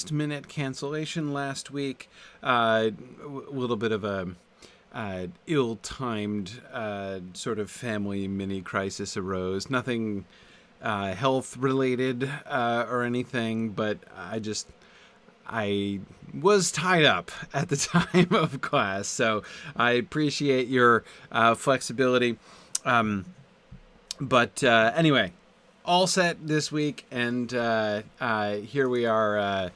last-minute cancellation last week. A little bit of a ill-timed sort of family mini crisis arose. Nothing health-related or anything, but I was tied up at the time of class, so I appreciate your flexibility. But anyway, all set this week, and here we are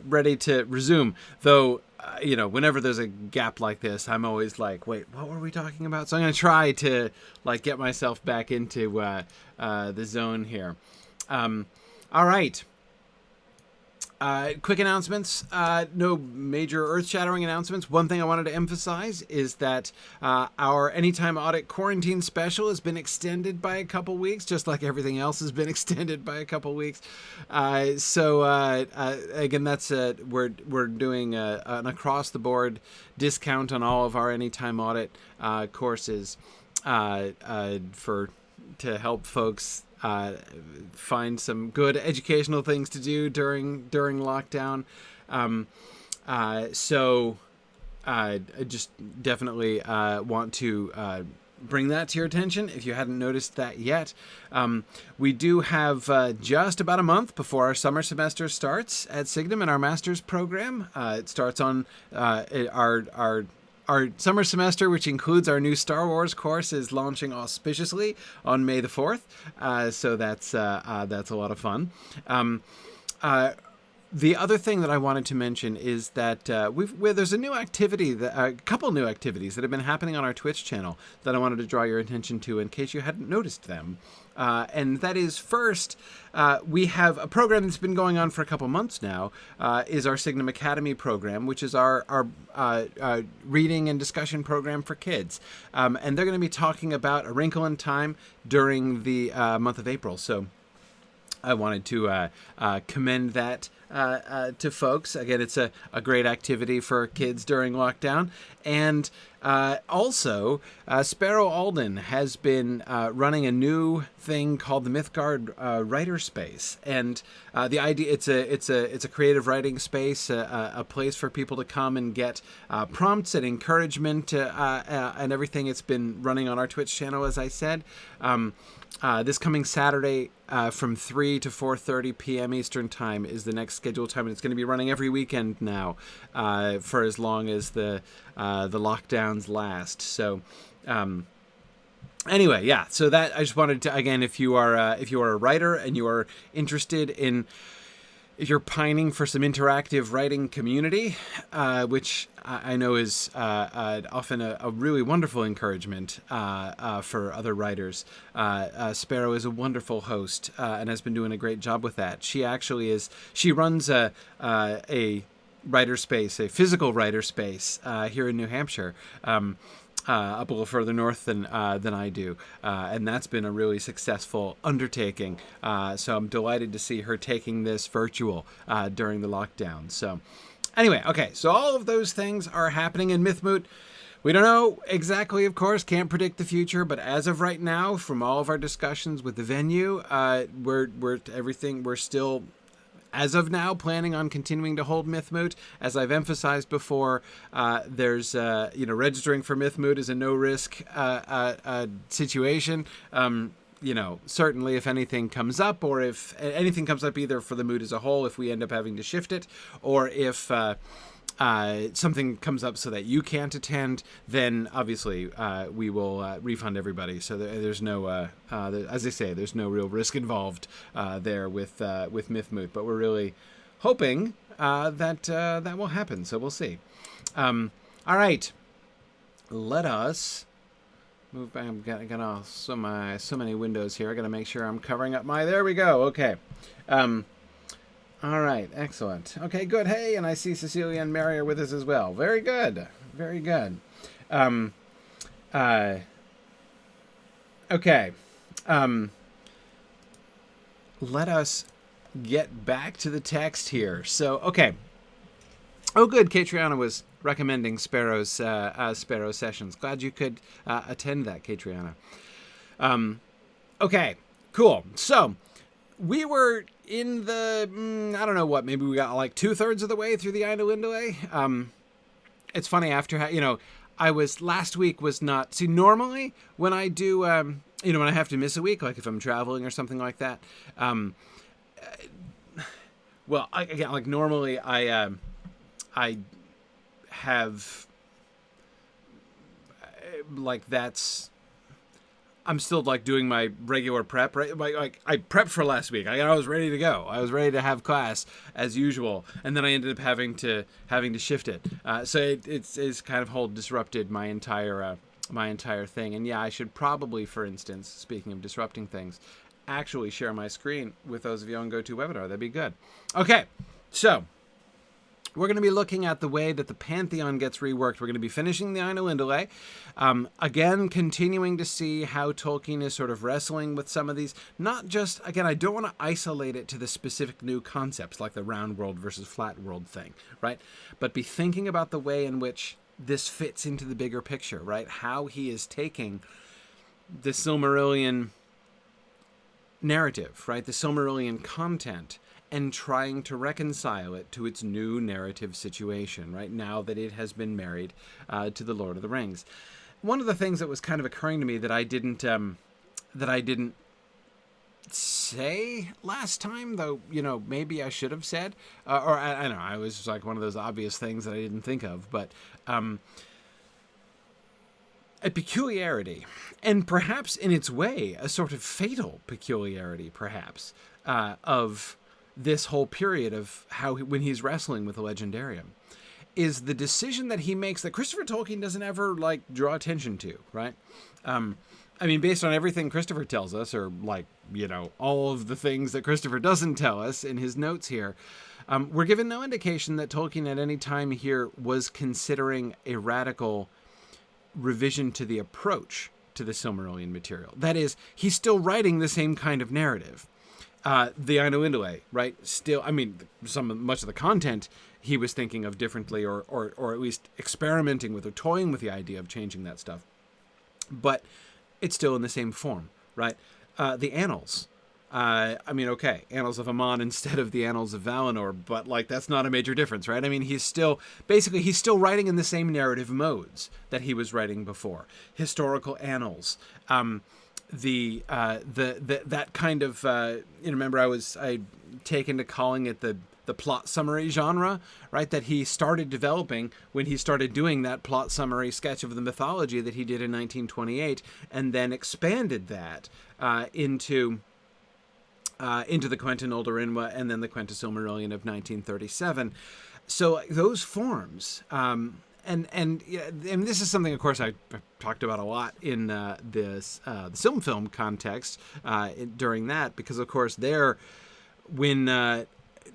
ready to resume. Though, whenever there's a gap like this, I'm always like, wait, what were we talking about? So I'm going to try to get myself back into the zone here. All right. Quick announcements. No major earth-shattering announcements. One thing I wanted to emphasize is that our Anytime Audit Quarantine Special has been extended by a couple weeks, just like everything else has been extended by a couple weeks. So again, that's we're doing an across-the-board discount on all of our Anytime Audit courses to help folks find some good educational things to do during lockdown. So I just definitely want to bring that to your attention if you hadn't noticed that yet. We do have just about a month before our summer semester starts at Signum in our master's program. It starts on our summer semester, which includes our new Star Wars course, is launching auspiciously on May the 4th. So that's a lot of fun. The other thing that I wanted to mention is that there's a new activity, a couple new activities that have been happening on our Twitch channel that I wanted to draw your attention to in case you hadn't noticed them. And that is, first, we have a program that's been going on for a couple months now, is our Signum Academy program, which is our reading and discussion program for kids. And they're going to be talking about A Wrinkle in Time during the month of April. So I wanted to commend that to folks. Again, it's a great activity for kids during lockdown. And also, Sparrow Alden has been running a new thing called the Mythgard Writer Space, and the idea it's a creative writing space, a place for people to come and get prompts and encouragement and everything. It's been running on our Twitch channel, as I said. This coming Saturday from 3 to 4:30 p.m. Eastern Time is the next scheduled time, and it's going to be running every weekend now for as long as the lockdowns last. So anyway, yeah. So that I just wanted to, again, if you are a writer and you are interested in, if you're pining for some interactive writing community, which I know is often a really wonderful encouragement for other writers, Sparrow is a wonderful host and has been doing a great job with that. She runs a writer space, a physical writer space here in New Hampshire. Up a little further north than I do, and that's been a really successful undertaking. So I'm delighted to see her taking this virtual during the lockdown. So anyway, okay, so all of those things are happening in Mythmoot. We don't know exactly, of course, can't predict the future, but as of right now, from all of our discussions with the venue, we're still, as of now, planning on continuing to hold Mythmoot. As I've emphasized before, there's registering for Mythmoot is a no-risk situation. Certainly if anything comes up, or if anything comes up either for the moot as a whole, if we end up having to shift it, or if something comes up so that you can't attend, then obviously we will refund everybody. So there's no, as I say, there's no real risk involved there with Mythmoot. But we're really hoping that will happen. So we'll see. All right, let us move back. I'm gonna so many windows here. I gotta make sure I'm covering up my. There we go. Okay. All right, excellent. Okay, good. Hey, and I see Cecilia and Mary are with us as well. Very good. Very good. Okay. Let us get back to the text here. So, okay. Oh, good. Catriona was recommending Sparrow sessions. Glad you could attend that, Catriona. Okay, cool. So, we were in the, I don't know what, maybe we got like 2/3 of the way through the Eindhoven. It's funny after, last week was not, see, normally when I do, when I have to miss a week, like if I'm traveling or something like that, normally I have, I'm still like doing my regular prep, right? Like I prepped for last week. I was ready to go. I was ready to have class as usual, and then I ended up having to shift it. So it's kind of disrupted my entire thing. And yeah, I should probably, for instance, speaking of disrupting things, actually share my screen with those of you on GoToWebinar. That'd be good. Okay, so we're going to be looking at the way that the Pantheon gets reworked. We're going to be finishing the Eindhoven. Again, continuing to see how Tolkien is sort of wrestling with some of these. Not just, again, I don't want to isolate it to the specific new concepts like the round world versus flat world thing, right? But be thinking about the way in which this fits into the bigger picture, right? How he is taking the Silmarillion narrative, right? The Silmarillion content, and trying to reconcile it to its new narrative situation, right, now that it has been married to the Lord of the Rings. One of the things that was kind of occurring to me that I didn't say last time, though, maybe I should have said, or I don't know, I was like one of those obvious things that I didn't think of, but a peculiarity, and perhaps in its way, a sort of fatal peculiarity, perhaps, of this whole period of when he's wrestling with the Legendarium, is the decision that he makes that Christopher Tolkien doesn't ever draw attention to, right? Based on everything Christopher tells us, or all of the things that Christopher doesn't tell us in his notes here, we're given no indication that Tolkien at any time here was considering a radical revision to the approach to the Silmarillion material. That is, he's still writing the same kind of narrative. The Eindhoven, right? Still, much of the content he was thinking of differently, or at least experimenting with or toying with the idea of changing that stuff. But it's still in the same form, right? The Annals. Annals of Aman instead of the Annals of Valinor, but that's not a major difference, right? He's still writing in the same narrative modes that he was writing before. Historical annals. That kind of remember I taken to calling it the plot summary genre, right, that he started developing when he started doing that plot summary sketch of the mythology that he did in 1928, and then expanded that into the Quenta Noldorinwa and then the Quenta Silmarillion of 1937. So those forms, and this is something, of course, I talked about a lot in the Silm film context during that, because, of course, when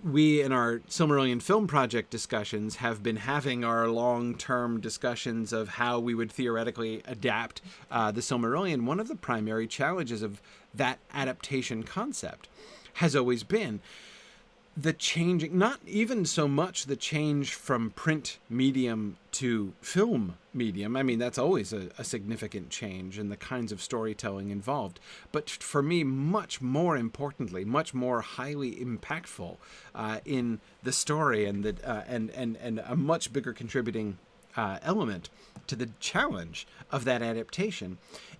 we in our Silmarillion film project discussions have been having our long-term discussions of how we would theoretically adapt the Silmarillion, one of the primary challenges of that adaptation concept has always been the changing, not even so much the change from print medium to film medium. That's always a significant change in the kinds of storytelling involved. But for me, much more importantly, much more highly impactful in the story, and and a much bigger contributing element to the challenge of that adaptation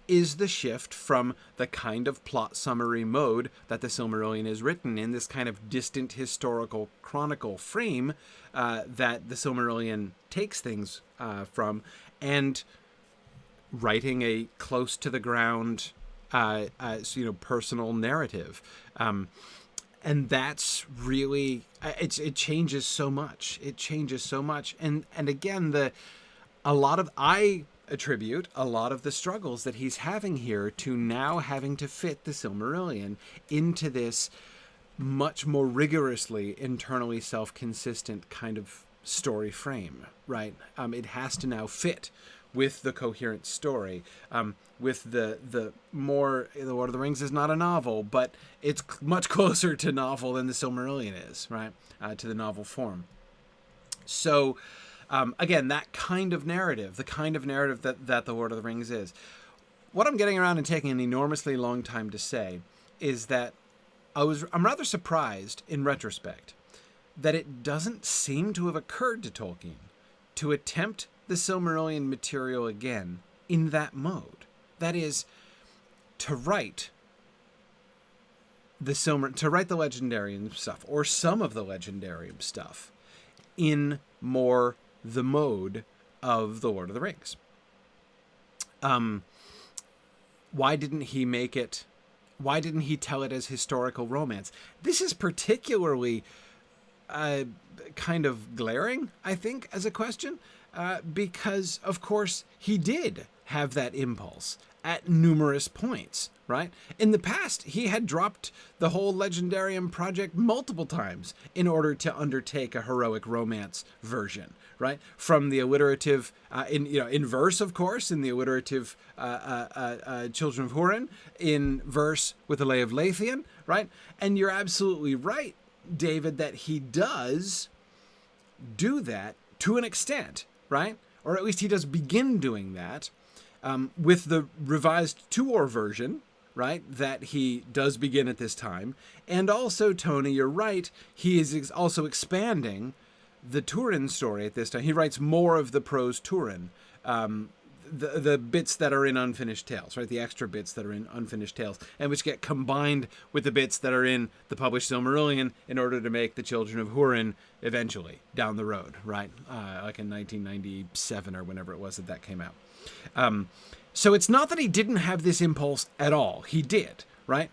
is the shift from the kind of plot summary mode that the Silmarillion is written in, this kind of distant historical chronicle frame that the Silmarillion takes things from, and writing a close to the ground, personal narrative. And that's really, it changes so much. It changes so much. And again, I attribute a lot of the struggles that he's having here to now having to fit the Silmarillion into this much more rigorously internally self-consistent kind of story frame, right? It has to now fit with the coherent story, with the Lord of the Rings is not a novel, but it's much closer to novel than the Silmarillion is, right? To the novel form. So, again, that kind of narrative, the kind of narrative that the Lord of the Rings is. What I'm getting around and taking an enormously long time to say is that I'm rather surprised in retrospect that it doesn't seem to have occurred to Tolkien to attempt the Silmarillion material again in that mode. That is, to write the Legendarium stuff, or some of the Legendarium stuff, in more the mode of the Lord of the Rings. Why didn't he make it? Why didn't he tell it as historical romance? This is particularly kind of glaring, I think, as a question, because, of course, he did have that impulse at numerous points, right? In the past, he had dropped the whole Legendarium project multiple times in order to undertake a heroic romance version, right? From the alliterative, in verse, of course, in the alliterative Children of Húrin, in verse with the Lay of Leithian, right? And you're absolutely right, David, that he does do that to an extent, right? Or at least he does begin doing that with the revised Tuor version, right, that he does begin at this time. And also, Tony, you're right, he is also expanding the Turin story at this time. He writes more of the prose Turin, the bits that are in Unfinished Tales, right, the extra bits that are in Unfinished Tales, and which get combined with the bits that are in the published Silmarillion in order to make the Children of Húrin eventually, down the road, right, like in 1997 or whenever it was that came out. So it's not that he didn't have this impulse at all. He did, right?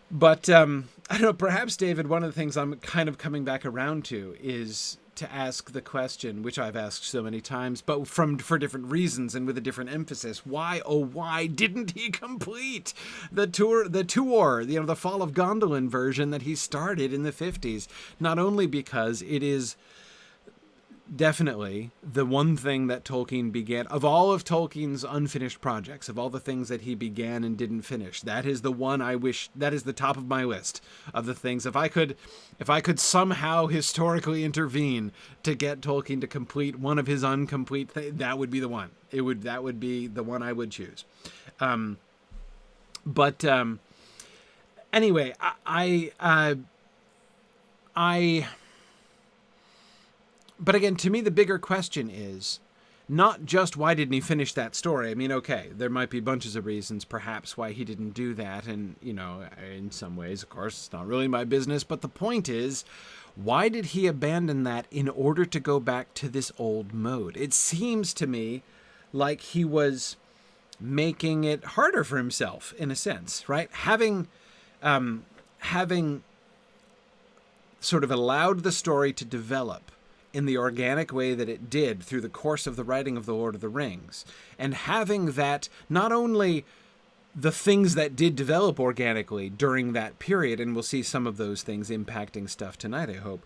But I don't know, perhaps, David, one of the things I'm kind of coming back around to is to ask the question, which I've asked so many times, but for different reasons and with a different emphasis. Why, oh, why didn't he complete the Tuor, the Fall of Gondolin version that he started in the 50s? Not only because it is definitely the one thing that Tolkien began, of all of Tolkien's unfinished projects, of all the things that he began and didn't finish, that is the one I wish, that is the top of my list of the things. If I could somehow historically intervene to get Tolkien to complete one of his incomplete things, that would be the one. That would be the one I would choose. Anyway, But again, to me, the bigger question is not just why didn't he finish that story? I mean, okay, there might be bunches of reasons, perhaps, why he didn't do that. And, in some ways, of course, it's not really my business. But the point is, why did he abandon that in order to go back to this old mode? It seems to me like he was making it harder for himself, in a sense, right? Having sort of allowed the story to develop in the organic way that it did through the course of the writing of The Lord of the Rings, and having that, not only the things that did develop organically during that period, and we'll see some of those things impacting stuff tonight, I hope,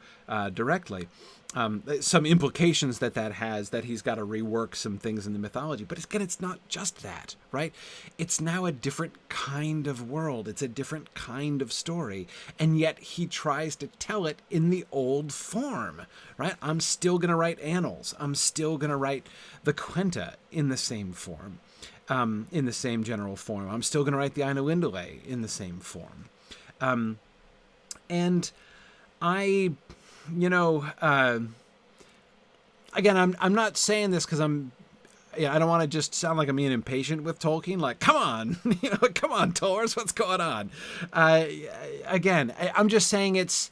directly, some implications that has, that he's got to rework some things in the mythology. But again, it's not just that, right? It's now a different kind of world. It's a different kind of story. And yet he tries to tell it in the old form, right? I'm still going to write annals. I'm still going to write the Quenta in the same form, in the same general form. I'm still going to write the Ainulindale in the same form. And I... again, I'm not saying this because I don't want to just sound like I'm being impatient with Tolkien. Like, come on, come on, Tors, what's going on? Again, I'm just saying it's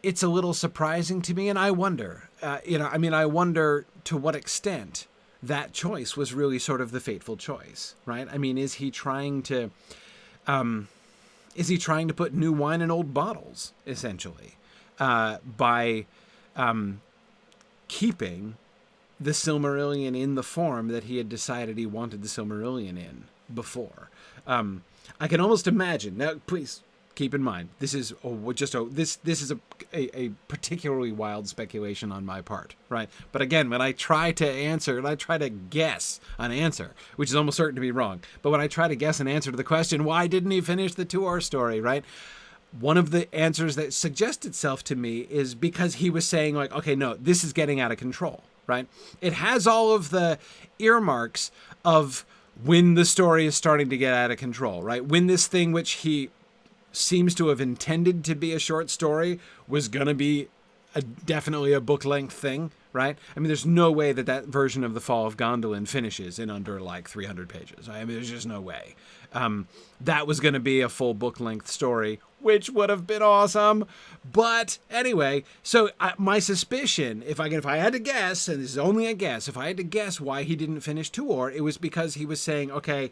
a little surprising to me, and I wonder, I wonder to what extent that choice was really sort of the fateful choice, right? I mean, is he trying to put new wine in old bottles, essentially? By keeping the Silmarillion in the form that he had decided he wanted the Silmarillion in before. I can almost imagine. Now, please keep in mind, this is a particularly wild speculation on my part, right? But again, when I try to guess an answer, which is almost certain to be wrong, but when I try to guess an answer to the question, why didn't he finish the Tuor story, right? One of the answers that suggests itself to me is because he was saying, like, okay, no, this is getting out of control, right? It has all of the earmarks of when the story is starting to get out of control, right? When this thing which he seems to have intended to be a short story was going to be definitely a book-length thing, right? I mean, there's no way that that version of The Fall of Gondolin finishes in under like 300 pages. I mean, there's just no way. That was going to be a full book-length story, which would have been awesome. But anyway, so my suspicion, if I had to guess, and this is only a guess, if I had to guess why he didn't finish Tuor, it was because he was saying, okay,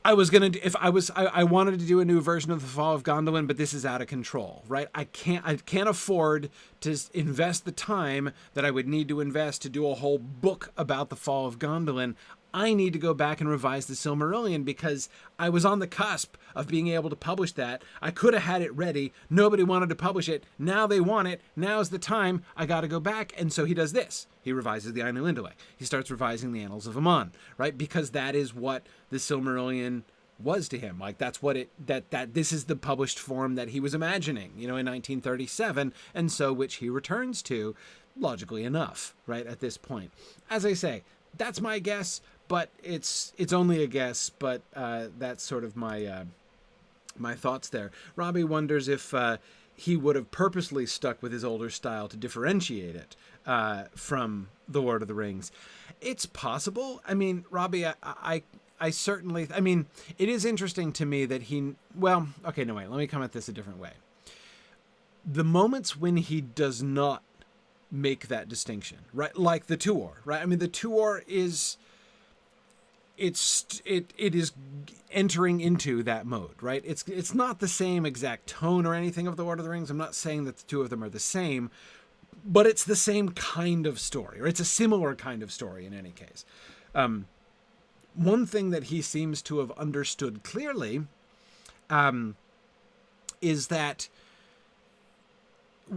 I wanted to do a new version of The Fall of Gondolin, but this is out of control, right? I can't afford to invest the time that I would need to invest to do a whole book about The Fall of Gondolin. I need to go back and revise the Silmarillion because I was on the cusp of being able to publish that. I could have had it ready. Nobody wanted to publish it. Now they want it. Now's the time. I got to go back. And so he does this. He revises the Ainu Indale. He starts revising the Annals of Aman, right? Because that is what the Silmarillion was to him. Like that's what that this is the published form that he was imagining, in 1937, and so which he returns to, logically enough, right at this point. As I say, that's my guess, but it's only a guess. But that's sort of my my thoughts there. Robbie wonders if he would have purposely stuck with his older style to differentiate it from The Lord of the Rings. It's possible. I mean, Robbie, I certainly, I mean, it is interesting to me that let me come at this a different way. The moments when he does not make that distinction, right? Like the Tuor, right? I mean, the Tuor is, it is entering into that mode, right? It's not the same exact tone or anything of The Lord of the Rings. I'm not saying that the two of them are the same, but it's the same kind of story, or it's a similar kind of story in any case. One thing that he seems to have understood clearly is that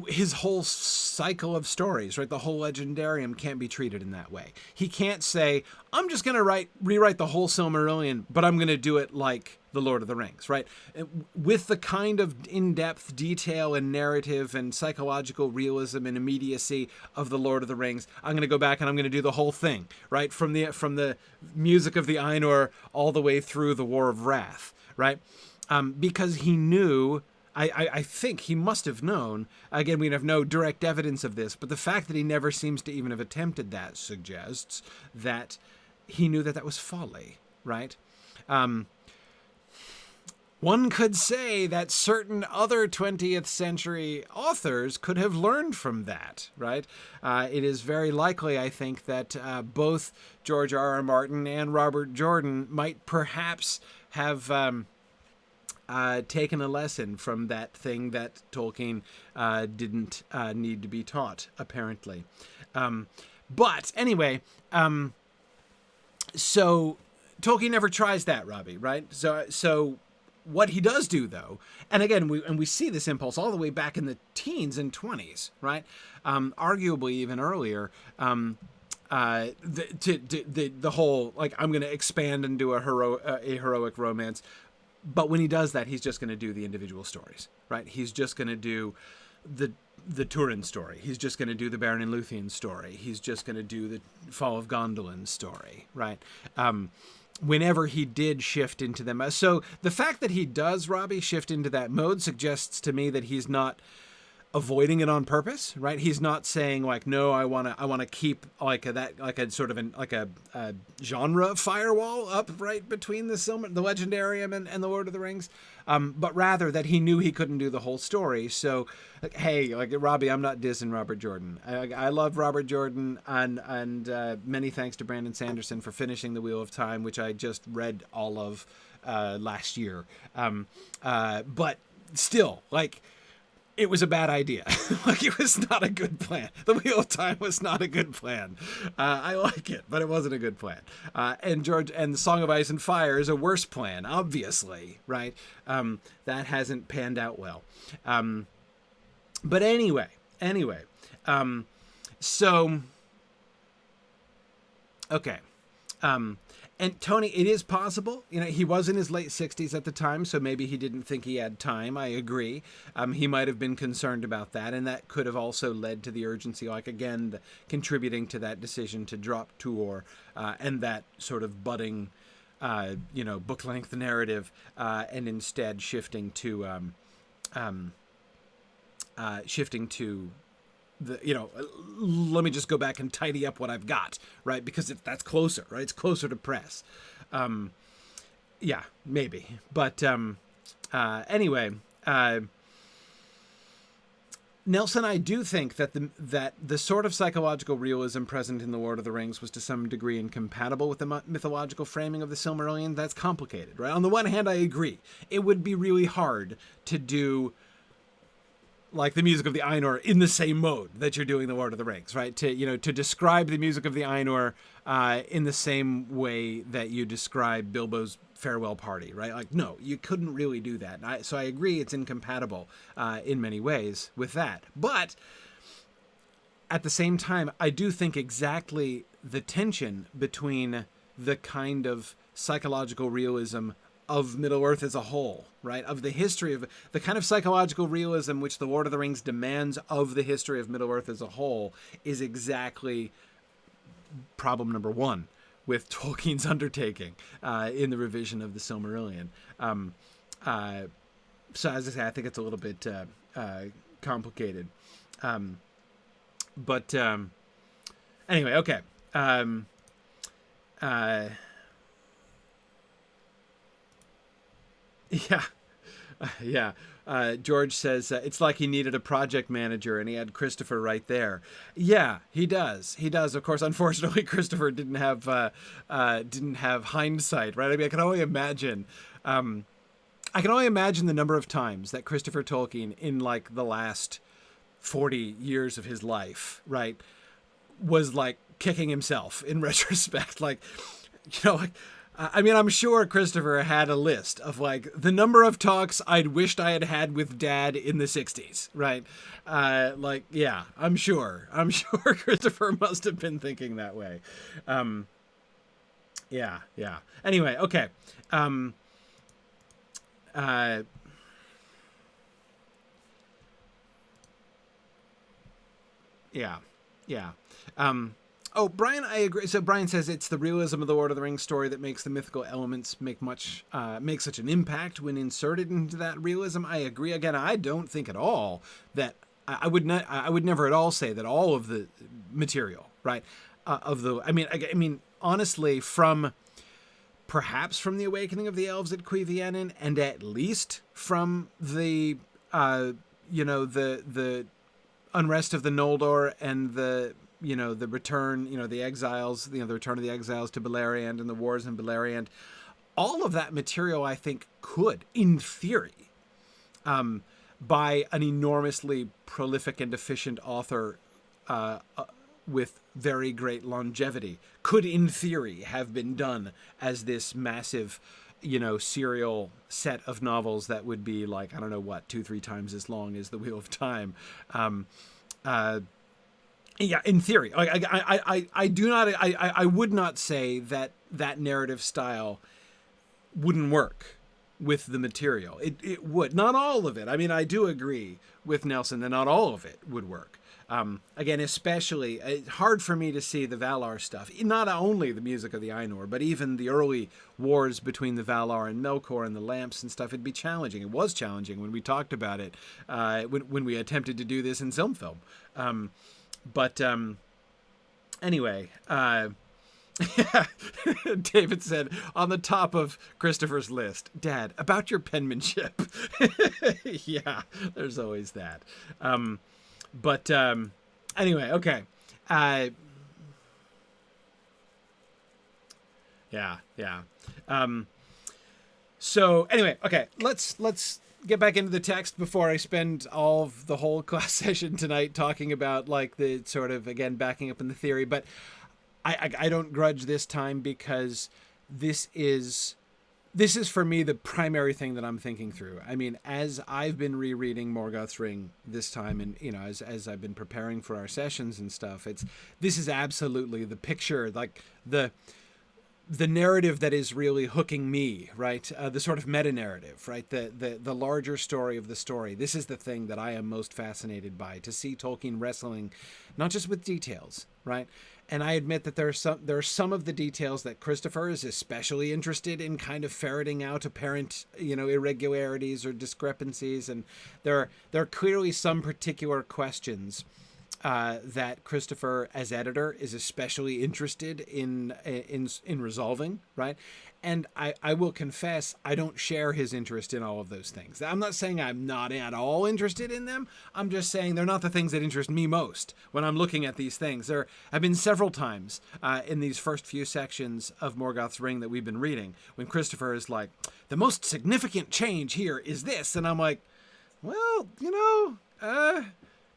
his whole cycle of stories, right, the whole legendarium can't be treated in that way. He can't say, I'm just going to rewrite the whole Silmarillion, but I'm going to do it like The Lord of the Rings, right? With the kind of in-depth detail and narrative and psychological realism and immediacy of The Lord of the Rings, I'm going to go back and I'm going to do the whole thing, right? From the music of the Ainur all the way through the War of Wrath, right? Because he knew, I think he must have known, again, we have no direct evidence of this, but the fact that he never seems to even have attempted that suggests that he knew that that was folly, right? One could say that certain other 20th century authors could have learned from that, right? It is very likely, I think, that both George R.R. Martin and Robert Jordan might perhaps have taken a lesson from that thing that Tolkien didn't need to be taught, apparently. But anyway, so Tolkien never tries that, Robbie, right? So what he does do, though, and again, we see this impulse all the way back in the teens and 20s, right? Arguably even earlier. The whole, like, I'm going to expand and do a heroic romance. But when he does that, he's just going to do the individual stories, right? He's just going to do the Turin story. He's just going to do the Beren and Luthien story. He's just going to do the Fall of Gondolin story, right? Whenever he did shift into them. So the fact that he does, Robbie, shift into that mode suggests to me that he's not avoiding it on purpose, right? He's not saying like, no, I want to keep like a genre firewall up right between the Legendarium and the Lord of the Rings, but rather that he knew he couldn't do the whole story. So, like, hey, like Robbie, I'm not dissing Robert Jordan. I love Robert Jordan, and many thanks to Brandon Sanderson for finishing The Wheel of Time, which I just read all of last year. But still, like, it was a bad idea. Like, it was not a good plan. The Wheel of Time was not a good plan. I like it, but it wasn't a good plan. And the Song of Ice and Fire is a worse plan, obviously, right? That hasn't panned out well. But anyway. So, okay. And Tony, it is possible, he was in his late 60s at the time, so maybe he didn't think he had time. I agree. He might have been concerned about that, and that could have also led to the urgency, like, again, contributing to that decision to drop Tuor and that sort of budding book length narrative, and instead shifting to let me just go back and tidy up what I've got, right? Because that's closer, right? It's closer to press. Yeah, maybe. But anyway, Nelson, I do think that the sort of psychological realism present in The Lord of the Rings was to some degree incompatible with the mythological framing of the Silmarillion. That's complicated, right? On the one hand, I agree. It would be really hard to do like the music of the Ainur in the same mode that you're doing the Lord of the Rings, right? To describe the music of the Ainur in the same way that you describe Bilbo's farewell party, right? Like, no, you couldn't really do that. So I agree it's incompatible in many ways with that. But at the same time, I do think exactly the tension between the kind of psychological realism of Middle-earth as a whole, right? Of the history of the kind of psychological realism which The Lord of the Rings demands of the history of Middle-earth as a whole is exactly problem number one with Tolkien's undertaking in the revision of the Silmarillion. So as I say, I think it's a little bit complicated. But anyway, okay. Yeah. George says it's like he needed a project manager and he had Christopher right there. Yeah, he does. Of course, unfortunately, Christopher didn't have hindsight, right? I mean, I can only imagine the number of times that Christopher Tolkien in like the last 40 years of his life, right, was like kicking himself in retrospect. Like, I mean, I'm sure Christopher had a list of like the number of talks I'd wished I had had with Dad in the 60s, right? Yeah, I'm sure Christopher must have been thinking that way. Yeah. Anyway, okay. Yeah. Oh, Brian, I agree. So Brian says it's the realism of the Lord of the Rings story that makes the mythical elements make such an impact when inserted into that realism. I agree. Again, I don't think at all that I would never at all say that all of the material, right, I mean, honestly, perhaps from the awakening of the elves at Cuiviénen, and at least from the the unrest of the Noldor and the return, the exiles, the return of the exiles to Beleriand and the wars in Beleriand, all of that material, I think, could, in theory, by an enormously prolific and efficient author with very great longevity, could, in theory, have been done as this massive, serial set of novels that would be like, I don't know what, 2-3 times as long as The Wheel of Time. Yeah, in theory, I would not say that narrative style wouldn't work with the material. It would. Not all of it. I mean, I do agree with Nelson that not all of it would work. Again, especially, it's hard for me to see the Valar stuff. Not only the music of the Ainur, but even the early wars between the Valar and Melkor and the lamps and stuff. It'd be challenging. It was challenging when we talked about it, when we attempted to do this in Silmfilm. But anyway, David said on the top of Christopher's list, Dad, about your penmanship. Yeah, there's always that. But anyway, okay. Yeah. So anyway, okay, let's get back into the text before I spend the whole class session tonight talking about like the sort of, again, backing up in the theory. But I don't grudge this time, because this is for me the primary thing that I'm thinking through. I mean, as I've been rereading Morgoth's Ring this time, and as I've been preparing for our sessions and stuff, this is absolutely the picture, like the narrative that is really hooking me, right? The sort of meta-narrative, right? The larger story of the story. This is the thing that I am most fascinated by, to see Tolkien wrestling not just with details, right? And I admit that there are some of the details that Christopher is especially interested in kind of ferreting out apparent, irregularities or discrepancies. And there are clearly some particular questions that Christopher, as editor, is especially interested in resolving, right? And I will confess, I don't share his interest in all of those things. I'm not saying I'm not at all interested in them. I'm just saying they're not the things that interest me most when I'm looking at these things. There have been several times in these first few sections of Morgoth's Ring that we've been reading when Christopher is like, the most significant change here is this. And I'm like, well,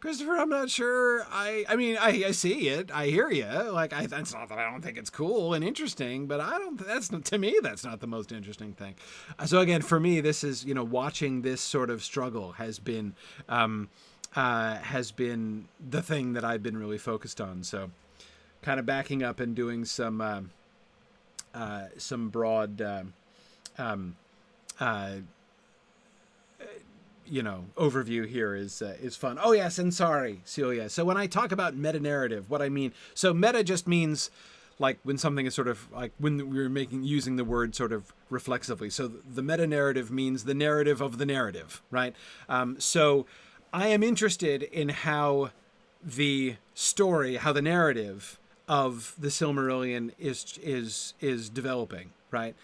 Christopher, I'm not sure. I mean, I see it. I hear you. Like, that's not that I don't think it's cool and interesting, but to me, that's not the most interesting thing. So again, for me, this is, watching this sort of struggle has been the thing that I've been really focused on. So kind of backing up and doing some broad, overview here is fun. Oh yes, and sorry, Celia. So when I talk about meta narrative, what I mean, so meta just means like when something is sort of like when we're using the word sort of reflexively. So the meta narrative means the narrative of the narrative, right? So I am interested in how the narrative of the Silmarillion is developing, right?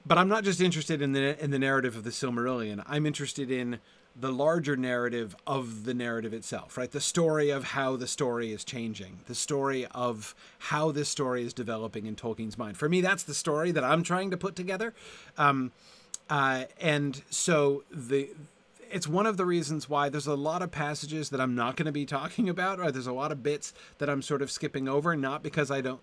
But I'm not just interested in the narrative of the Silmarillion. I'm interested in the larger narrative of the narrative itself, right? The story of how the story is changing, the story of how this story is developing in Tolkien's mind. For me, that's the story that I'm trying to put together. And so it's one of the reasons why there's a lot of passages that I'm not going to be talking about, or there's a lot of bits that I'm sort of skipping over, not because I don't,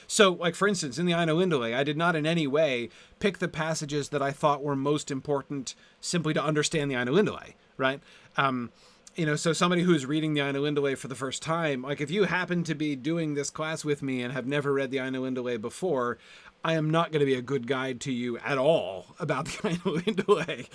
so like for instance, in the Ainulindale, I did not in any way pick the passages that I thought were most important simply to understand the Ainulindale, right? So somebody who's reading the Ainulindale for the first time, like if you happen to be doing this class with me and have never read the Ainulindale before, I am not going to be a good guide to you at all about the Ainulindale,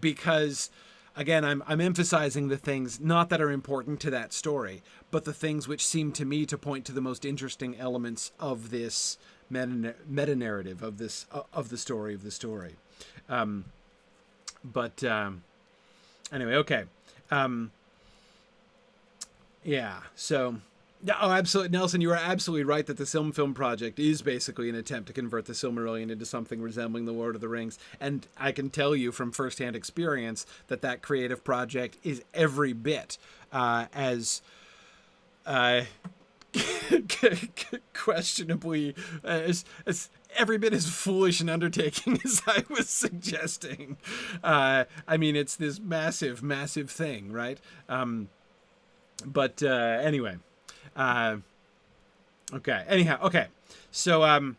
because again, I'm emphasizing the things not that are important to that story, but the things which seem to me to point to the most interesting elements of this meta narrative of this of the story of the story. Anyway, okay. Yeah. So. Yeah, oh, absolutely, Nelson. You are absolutely right that the Film project is basically an attempt to convert the Silmarillion into something resembling the Lord of the Rings, and I can tell you from firsthand experience that creative project is every bit as questionably as every bit as foolish an undertaking as I was suggesting. I mean, it's this massive thing, right? Anyway. Okay. Anyhow, okay. So,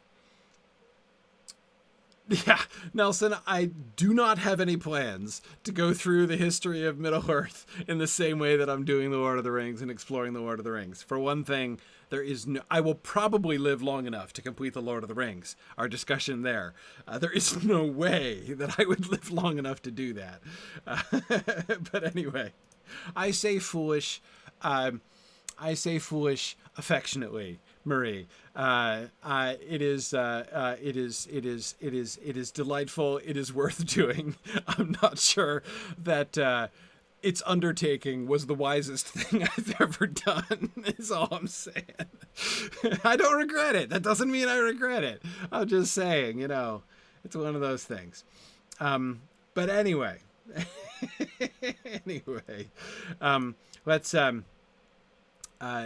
yeah, Nelson, I do not have any plans to go through the history of Middle-earth in the same way that I'm doing the Lord of the Rings and exploring the Lord of the Rings. For one thing, I will probably live long enough to complete the Lord of the Rings. Our discussion there. There is no way that I would live long enough to do that. But anyway, I say foolish affectionately, Marie. It is delightful. It is worth doing. I'm not sure that its undertaking was the wisest thing I've ever done, is all I'm saying. I don't regret it. That doesn't mean I regret it. I'm just saying, it's one of those things. But anyway,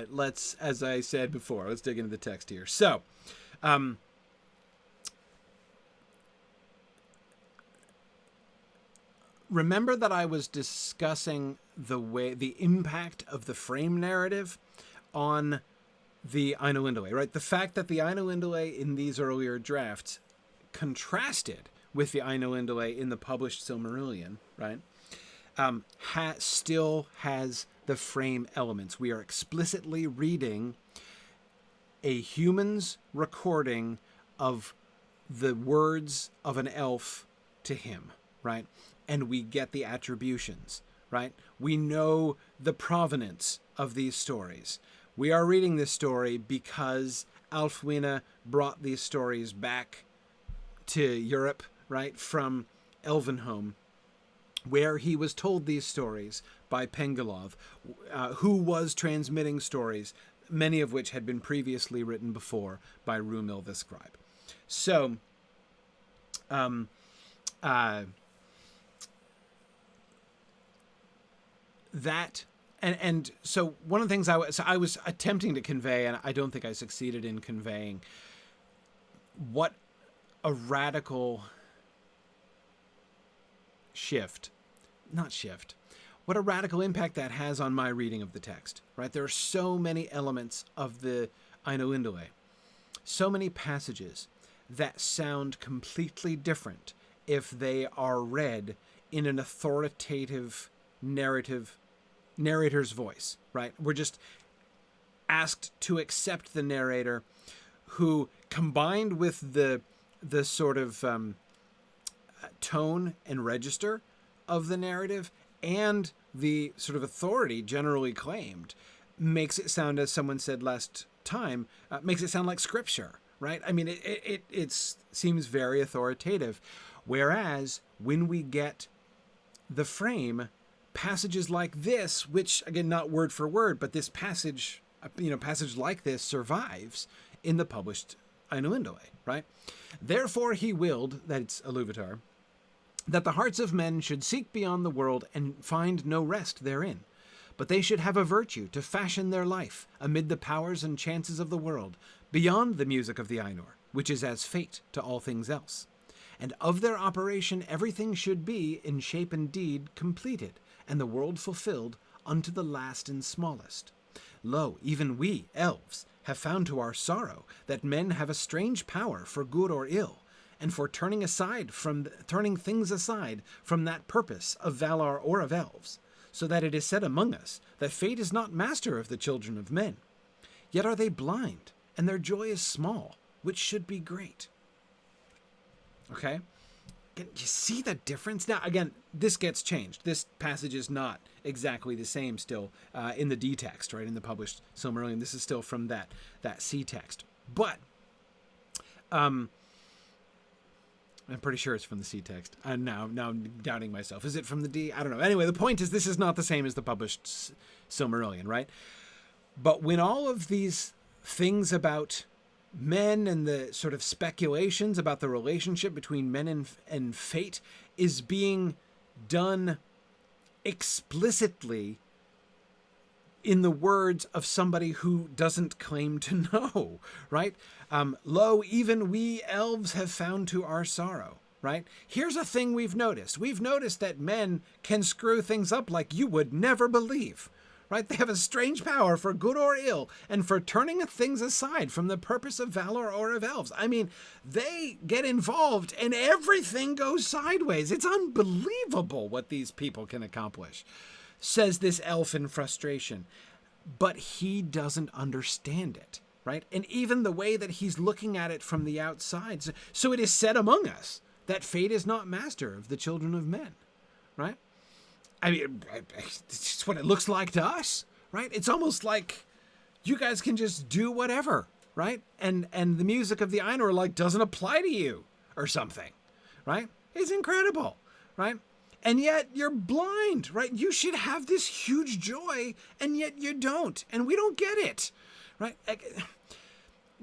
let's, as I said before, let's dig into the text here. So, remember that I was discussing the impact of the frame narrative on the Ainulindale, right? The fact that the Ainulindale in these earlier drafts contrasted with the Ainulindale in the published Silmarillion, right? Still has the frame elements. We are explicitly reading a human's recording of the words of an elf to him, right? And we get the attributions, right? We know the provenance of these stories. We are reading this story because Ælfwine brought these stories back to Europe, right, from Elvenhome, where he was told these stories by Pengalov, who was transmitting stories, many of which had been previously written before by Rúmil the scribe. So, that and so one of the things I was attempting to convey, and I don't think I succeeded in conveying what a radical what a radical impact that has on my reading of the text, right? There are so many elements of the Ainulindale, so many passages that sound completely different if they are read in an authoritative narrator's voice, right? We're just asked to accept the narrator, who, combined with the sort of tone and register of the narrative and the sort of authority generally claimed, makes it sound, as someone said last time, makes it sound like scripture, right? I mean, it seems very authoritative. Whereas when we get the frame, passages like this, which, again, not word for word, but this passage, passage like this survives in the published Ainulindale, right? Therefore he willed, that's Iluvatar, that the hearts of men should seek beyond the world and find no rest therein, but they should have a virtue to fashion their life amid the powers and chances of the world, beyond the music of the Ainur, which is as fate to all things else. And of their operation everything should be, in shape and deed, completed, and the world fulfilled unto the last and smallest. Lo, even we, elves, have found to our sorrow that men have a strange power for good or ill, and for turning things aside from that purpose of Valar or of elves, so that it is said among us that fate is not master of the children of men. Yet are they blind, and their joy is small, which should be great. Okay? Can you see the difference? Now, again, this gets changed. This passage is not exactly the same still in the D text, right? In the published Silmarillion. This is still from that C text. But I'm pretty sure it's from the C text. I'm now doubting myself. Is it from the D? I don't know. Anyway, the point is, this is not the same as the published Silmarillion, right? But when all of these things about men and the sort of speculations about the relationship between men and fate is being done explicitly in the words of somebody who doesn't claim to know, right? Lo, even we elves have found to our sorrow, right? Here's a thing we've noticed. We've noticed that men can screw things up like you would never believe, right? They have a strange power for good or ill, and for turning things aside from the purpose of Valar or of elves. I mean, they get involved and everything goes sideways. It's unbelievable what these people can accomplish, says this elf in frustration. But he doesn't understand it, right? And even the way that he's looking at it from the outside. So it is said among us that fate is not master of the children of men, right? I mean, it's just what it looks like to us, right? It's almost like you guys can just do whatever, right? And the music of the Ainur, like, doesn't apply to you or something, right? It's incredible, right? And yet you're blind, right? You should have this huge joy, and yet you don't. And we don't get it, right?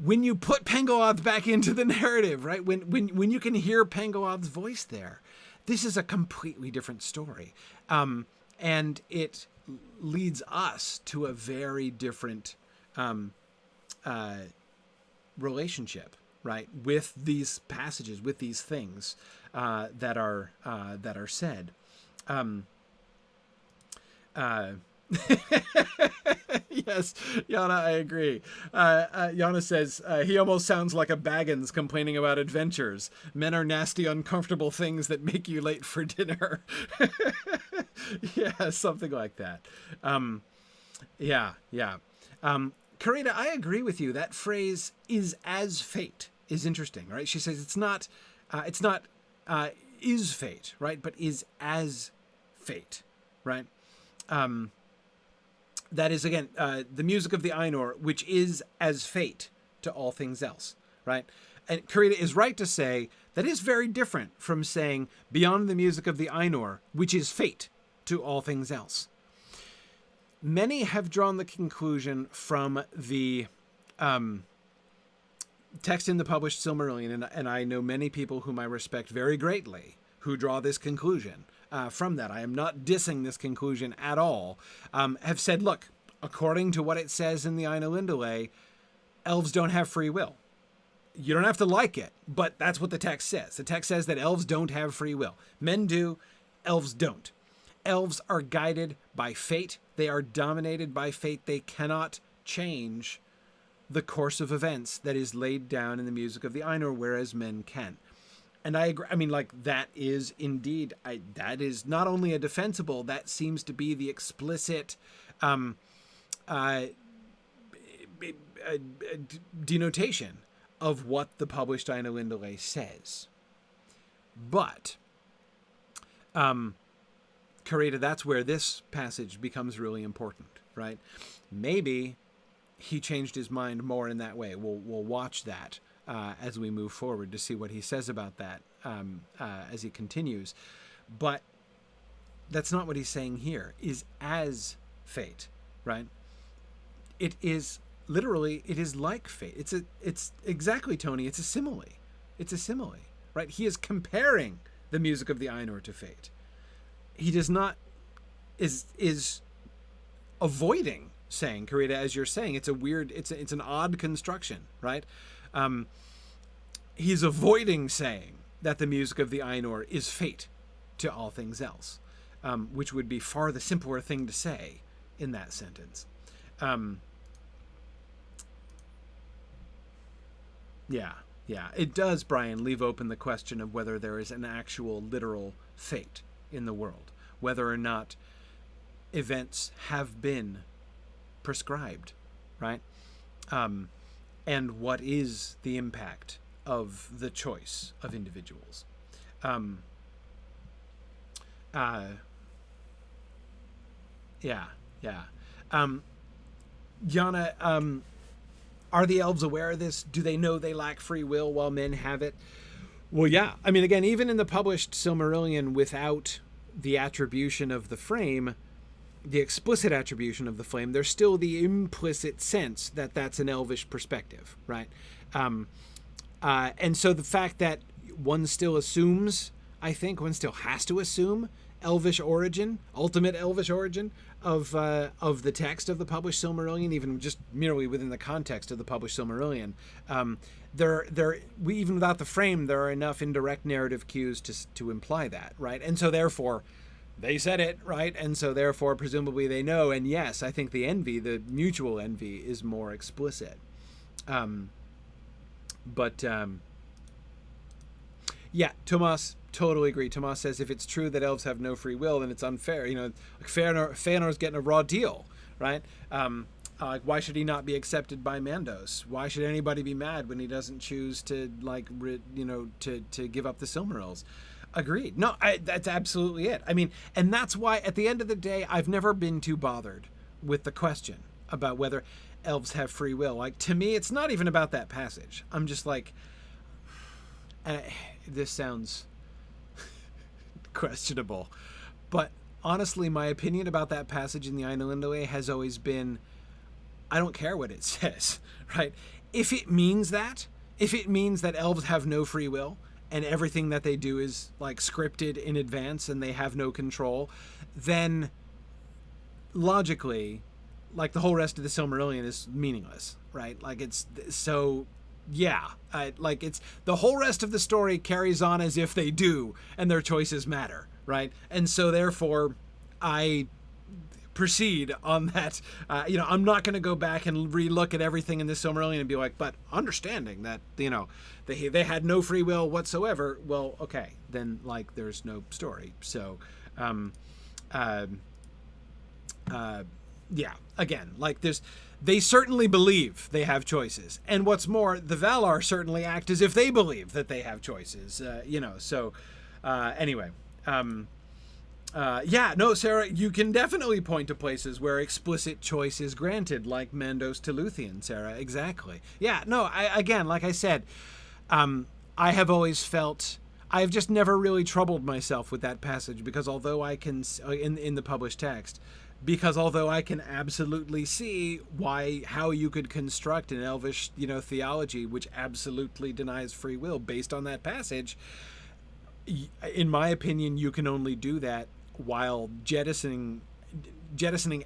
When you put Pengalodh back into the narrative, right? When you can hear Pengalodh's voice there, this is a completely different story. And it leads us to a very different relationship, right? With these passages, with these things that are said. Yes, Yana, I agree. Yana says, he almost sounds like a Baggins complaining about adventures. Men are nasty, uncomfortable things that make you late for dinner. Yeah, something like that. Yeah. Karina, I agree with you. That phrase, is as fate, is interesting, right? She says it's not is fate, right? But is as fate, right? That is, again, the music of the Ainur, which is as fate to all things else, right? And Karita is right to say that is very different from saying beyond the music of the Ainur, which is fate to all things else. Many have drawn the conclusion from the text in the published Silmarillion, and I know many people whom I respect very greatly who draw this conclusion from that. I am not dissing this conclusion at all. Have said, look, according to what it says in the Ainulindale, elves don't have free will. You don't have to like it, but that's what the text says. The text says that elves don't have free will. Men do, elves don't. Elves are guided by fate. They are dominated by fate. They cannot change the course of events that is laid down in the music of the Ainur, whereas men can. And I agree. I mean, like, that is indeed, that is not only a defensible, that seems to be the explicit denotation of what the published Ainulindale says. But, Karita, that's where this passage becomes really important, right? Maybe he changed his mind more in that way. We'll watch that as we move forward to see what he says about that as he continues. But that's not what he's saying here, is as fate, right? It is literally, it is like fate. It's exactly, Tony, it's a simile. It's a simile, right? He is comparing the music of the Ainur to fate. He does not, is avoiding saying, Karita, as you're saying, it's a weird, it's an odd construction, right? He's avoiding saying that the music of the Ainur is fate to all things else, which would be far the simpler thing to say in that sentence. Yeah, it does, Brian, leave open the question of whether there is an actual literal fate in the world, whether or not events have been prescribed, right? And what is the impact of the choice of individuals? Yana, are the elves aware of this? Do they know they lack free will while men have it? Well, yeah. I mean, again, even in the published Silmarillion, without the attribution of the frame, the explicit attribution of the flame, there's still the implicit sense that that's an elvish perspective, right? And so the fact that one still assumes, I think one still has to assume elvish origin, ultimate elvish origin of the text of the published Silmarillion, even just merely within the context of the published Silmarillion. Even without the frame, there are enough indirect narrative cues to imply that, right? And so therefore, they said it, right? And so therefore, presumably they know. And yes, I think the mutual envy is more explicit. Yeah, Tomas, totally agree. Tomas says if it's true that elves have no free will, then it's unfair. You know, like Feanor's getting a raw deal, right? Like, why should he not be accepted by Mandos? Why should anybody be mad when he doesn't choose to, to give up the Silmarils? Agreed. No, that's absolutely it. I mean, and that's why at the end of the day, I've never been too bothered with the question about whether elves have free will. Like, to me, it's not even about that passage. I'm just like, this sounds questionable, but honestly, my opinion about that passage in the Ainulindale has always been, I don't care what it says, right? If it means that elves have no free will and everything that they do is like scripted in advance and they have no control, then logically, like, the whole rest of the Silmarillion is meaningless, right? Like, it's so, yeah, it's the whole rest of the story carries on as if they do and their choices matter, right? And so therefore I proceed on that. I'm not going to go back and relook at everything in the Silmarillion and be like, but understanding that, they had no free will whatsoever. Well, okay, then, like, there's no story. So, yeah, again, like, they certainly believe they have choices. And what's more, the Valar certainly act as if they believe that they have choices, so, anyway. Yeah, no, Sarah, you can definitely point to places where explicit choice is granted, like Mandos to Luthien, Sarah. Exactly. Yeah, no, again, like I said, I have always felt I've just never really troubled myself with that passage because although I can in the published text, because although I can absolutely see how you could construct an Elvish, theology which absolutely denies free will based on that passage, in my opinion, you can only do that while jettisoning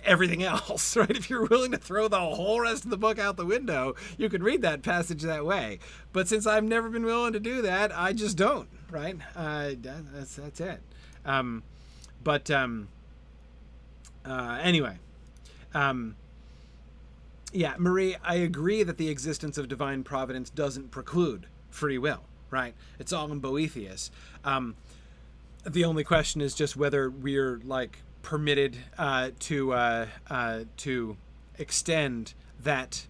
everything else, right? If you're willing to throw the whole rest of the book out the window, you could read that passage that way. But since I've never been willing to do that, I just don't, right? That's it. Anyway, yeah, Marie, I agree that the existence of divine providence doesn't preclude free will, right? It's all in Boethius. The only question is just whether we're permitted to extend that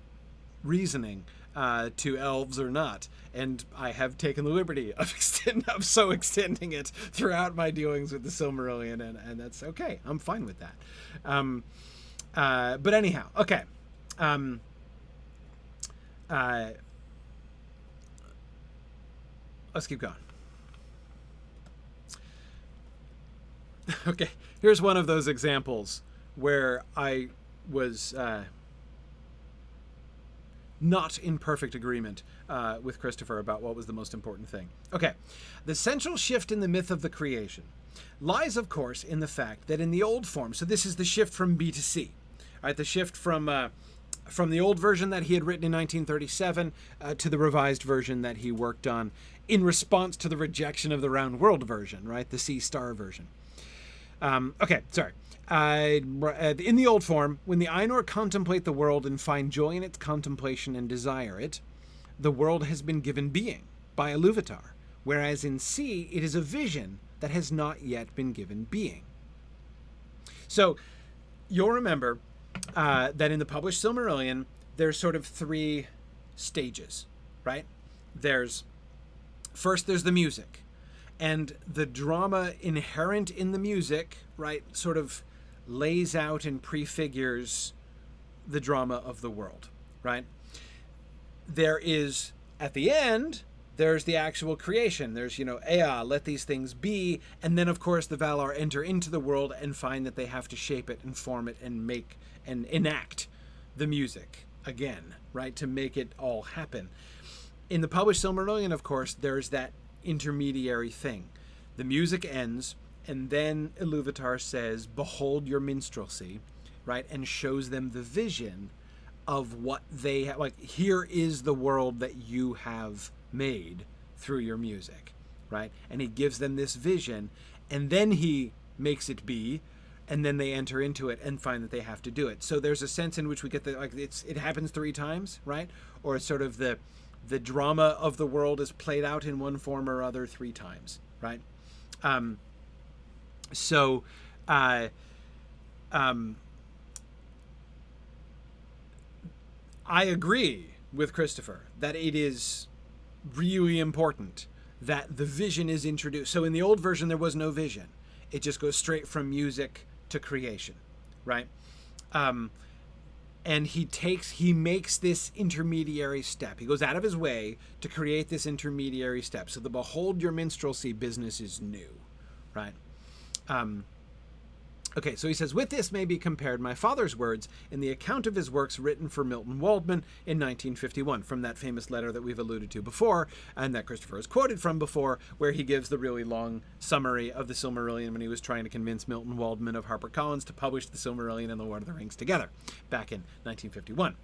reasoning to elves or not. And I have taken the liberty of extending it throughout my dealings with the Silmarillion, and that's okay. I'm fine with that. But anyhow, okay. Let's keep going. Okay, here's one of those examples where I was not in perfect agreement with Christopher about what was the most important thing. Okay, the central shift in the myth of the creation lies, of course, in the fact that in the old form, so this is the shift from B to C, right? The shift from the old version that he had written in 1937 to the revised version that he worked on in response to the rejection of the round world version, right? The C-star version. Okay, sorry. In the old form, when the Ainur contemplate the world and find joy in its contemplation and desire it, the world has been given being by Iluvatar, whereas in C, it is a vision that has not yet been given being. So, you'll remember that in the published Silmarillion, there's sort of three stages, right? First, there's the music. And the drama inherent in the music, right, sort of lays out and prefigures the drama of the world, right? There is, at the end, there's the actual creation. There's, Ea, let these things be. And then, of course, the Valar enter into the world and find that they have to shape it and form it and make and enact the music again, right, to make it all happen. In the published Silmarillion, of course, there's that intermediary thing. The music ends, and then Iluvatar says, behold your minstrelsy, right, and shows them the vision of what they have. Here is the world that you have made through your music, right? And he gives them this vision, and then he makes it be, and then they enter into it and find that they have to do it. So there's a sense in which we get it happens three times, right? Or it's sort of the drama of the world is played out in one form or other three times, right? I agree with Christopher that it is really important that the vision is introduced. So in the old version, there was no vision. It just goes straight from music to creation, right? And he makes this intermediary step. He goes out of his way to create this intermediary step. So the behold your minstrelsy business is new, right? Okay, so he says, with this may be compared my father's words in the account of his works written for Milton Waldman in 1951, from that famous letter that we've alluded to before, and that Christopher has quoted from before, where he gives the really long summary of the Silmarillion when he was trying to convince Milton Waldman of HarperCollins to publish the Silmarillion and the Lord of the Rings together, back in 1951.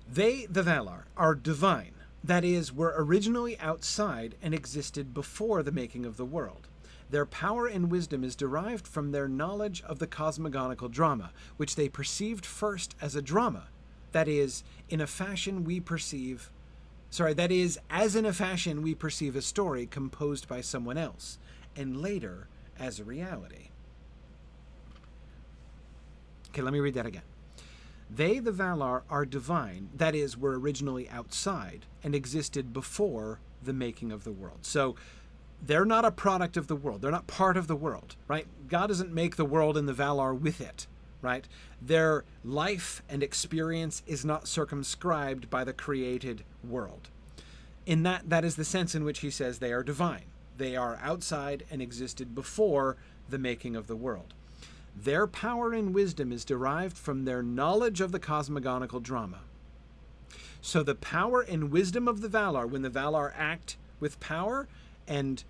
They, the Valar, are divine, that is, were originally outside and existed before the making of the world. Their power and wisdom is derived from their knowledge of the cosmogonical drama, which they perceived first as a drama, that is, in a fashion we perceive, as in a fashion we perceive a story composed by someone else, and later as a reality. Okay, let me read that again. They, the Valar, are divine, that is, were originally outside and existed before the making of the world. So, they're not a product of the world. They're not part of the world, right? God doesn't make the world and the Valar with it, right? Their life and experience is not circumscribed by the created world. In that is the sense in which he says they are divine. They are outside and existed before the making of the world. Their power and wisdom is derived from their knowledge of the cosmogonical drama. So the power and wisdom of the Valar, when the Valar act with power and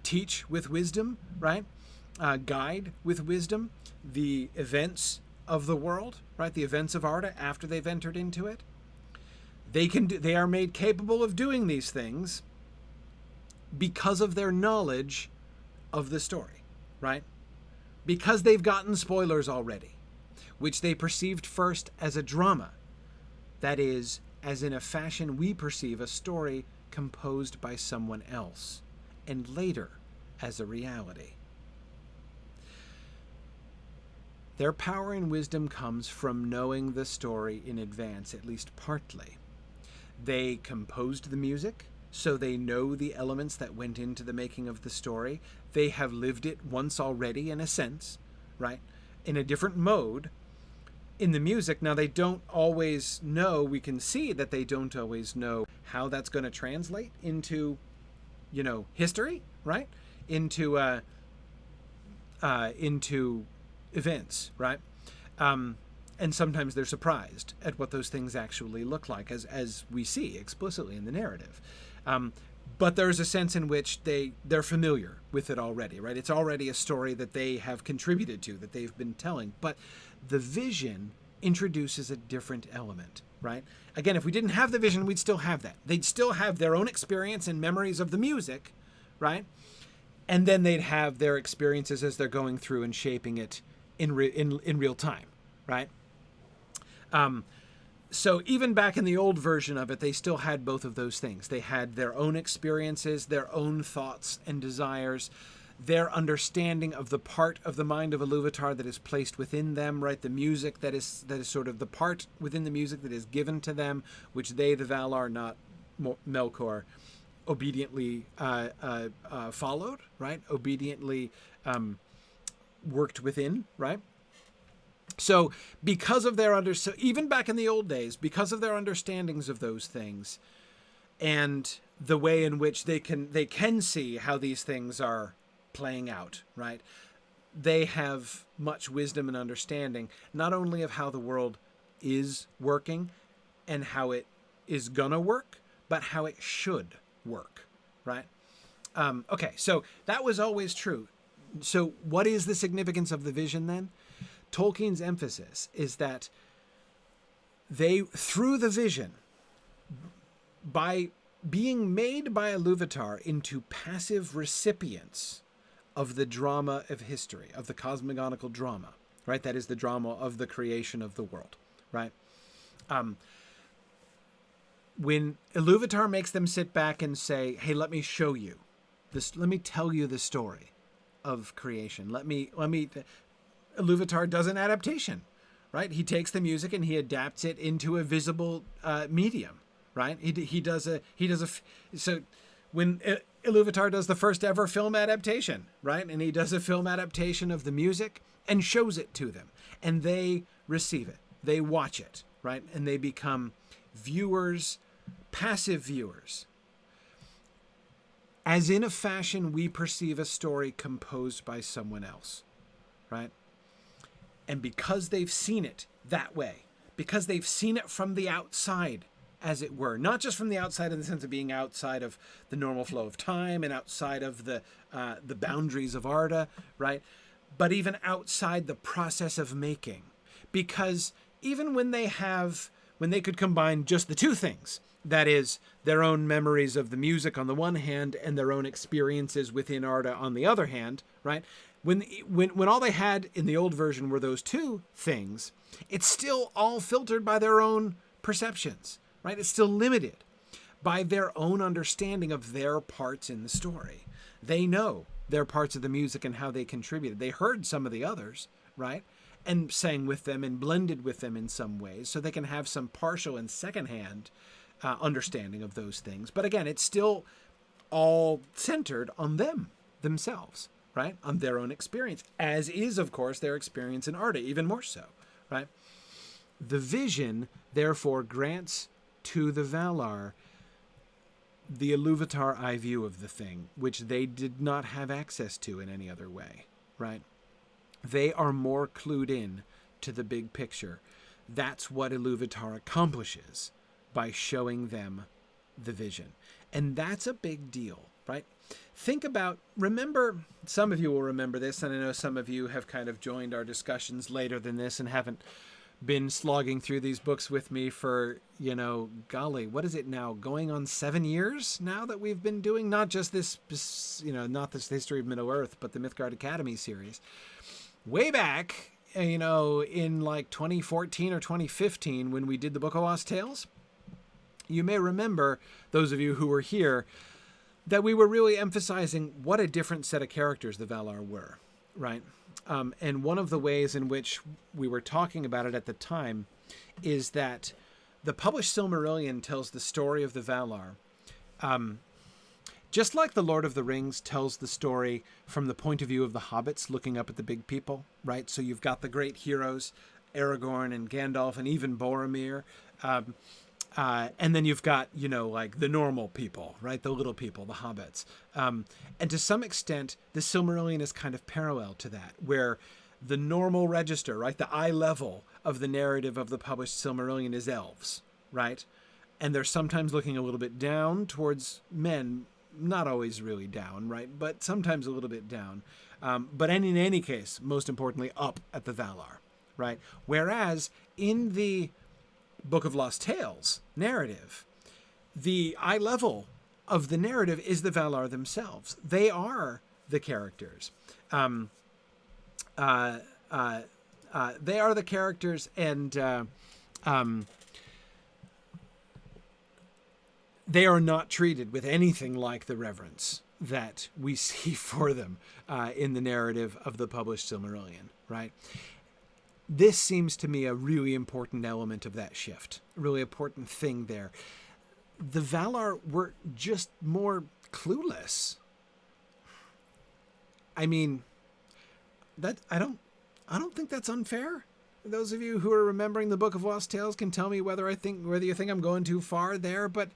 teach with wisdom, right? Guide with wisdom the events of the world, right? The events of Arda after they've entered into it. They are made capable of doing these things because of their knowledge of the story, right? Because they've gotten spoilers already, which they perceived first as a drama. That is, as in a fashion we perceive a story composed by someone else, and later as a reality. Their power and wisdom comes from knowing the story in advance, at least partly. They composed the music, so they know the elements that went into the making of the story. They have lived it once already, in a sense, right? In a different mode. In the music, now they don't always know, we can see that they don't always know how that's going to translate into, history, right? Into events, right? And sometimes they're surprised at what those things actually look like, as we see explicitly in the narrative. But there's a sense in which they're familiar with it already, right? It's already a story that they have contributed to, that they've been telling. But the vision introduces a different element, right? Again, if we didn't have the vision, we'd still have that. They'd still have their own experience and memories of the music, right? And then they'd have their experiences as they're going through and shaping it in real time, right? So even back in the old version of it, they still had both of those things. They had their own experiences, their own thoughts and desires, their understanding of the part of the mind of Iluvatar that is placed within them, right? The music that is sort of the part within the music that is given to them, which they, the Valar, not Melkor, obediently followed, right? Obediently worked within, right? So because of so even back in the old days, because of their understandings of those things and the way in which they can see how these things are playing out, right? They have much wisdom and understanding, not only of how the world is working and how it is gonna work, but how it should work, right? Okay, so that was always true. So what is the significance of the vision then? Tolkien's emphasis is that they, through the vision, by being made by Iluvatar into passive recipients of the drama of history, of the cosmogonical drama, right? That is the drama of the creation of the world, right? When Iluvatar makes them sit back and say, hey, let me show you this, let me tell you the story of creation. Iluvatar does an adaptation, right? He takes the music and he adapts it into a visible medium, right? So when Iluvatar does the first ever film adaptation, right? And he does a film adaptation of the music and shows it to them, and they receive it. They watch it, right? And they become viewers, passive viewers. As in a fashion, we perceive a story composed by someone else, right? And because they've seen it that way, because they've seen it from the outside, as it were, not just from the outside in the sense of being outside of the normal flow of time and outside of the boundaries of Arda, right? But even outside the process of making. Because even when they could combine just the two things, that is, their own memories of the music on the one hand and their own experiences within Arda on the other hand, right? When all they had in the old version were those two things, it's still all filtered by their own perceptions, right? It's still limited by their own understanding of their parts in the story. They know their parts of the music and how they contributed. They heard some of the others, right? And sang with them and blended with them in some ways, so they can have some partial and secondhand understanding of those things. But again, it's still all centered on themselves, right? On their own experience, as is, of course, their experience in Arda, even more so, right? The vision, therefore, grants to the Valar the Iluvatar eye view of the thing, which they did not have access to in any other way, right? They are more clued in to the big picture. That's what Iluvatar accomplishes by showing them the vision. And that's a big deal, right? Think about, remember, some of you will remember this, and I know some of you have kind of joined our discussions later than this and haven't been slogging through these books with me for, golly, what is it now? Going on 7 years now that we've been doing not just this, not this History of Middle-earth, but the Mythgard Academy series. Way back, in like 2014 or 2015, when we did the Book of Lost Tales, you may remember, those of you who were here, that we were really emphasizing what a different set of characters the Valar were, right? And one of the ways in which we were talking about it at the time is that the published Silmarillion tells the story of the Valar, just like the Lord of the Rings tells the story from the point of view of the hobbits looking up at the big people, right? So you've got the great heroes, Aragorn and Gandalf and even Boromir, and then you've got, like the normal people, right? The little people, the hobbits. And to some extent, the Silmarillion is kind of parallel to that, where the normal register, right? The eye level of the narrative of the published Silmarillion is elves, right? And they're sometimes looking a little bit down towards men, not always really down, right? But sometimes a little bit down. But in any case, most importantly, up at the Valar, right? Whereas in the Book of Lost Tales narrative, the eye level of the narrative is the Valar themselves. They are the characters. They are the characters, and they are not treated with anything like the reverence that we see for them in the narrative of the published Silmarillion, right? This seems to me a really important element of that shift, a really important thing there. The Valar were just more clueless. I mean, that I don't think that's unfair. Those of you who are remembering the Book of Lost Tales can tell me whether you think I'm going too far there, but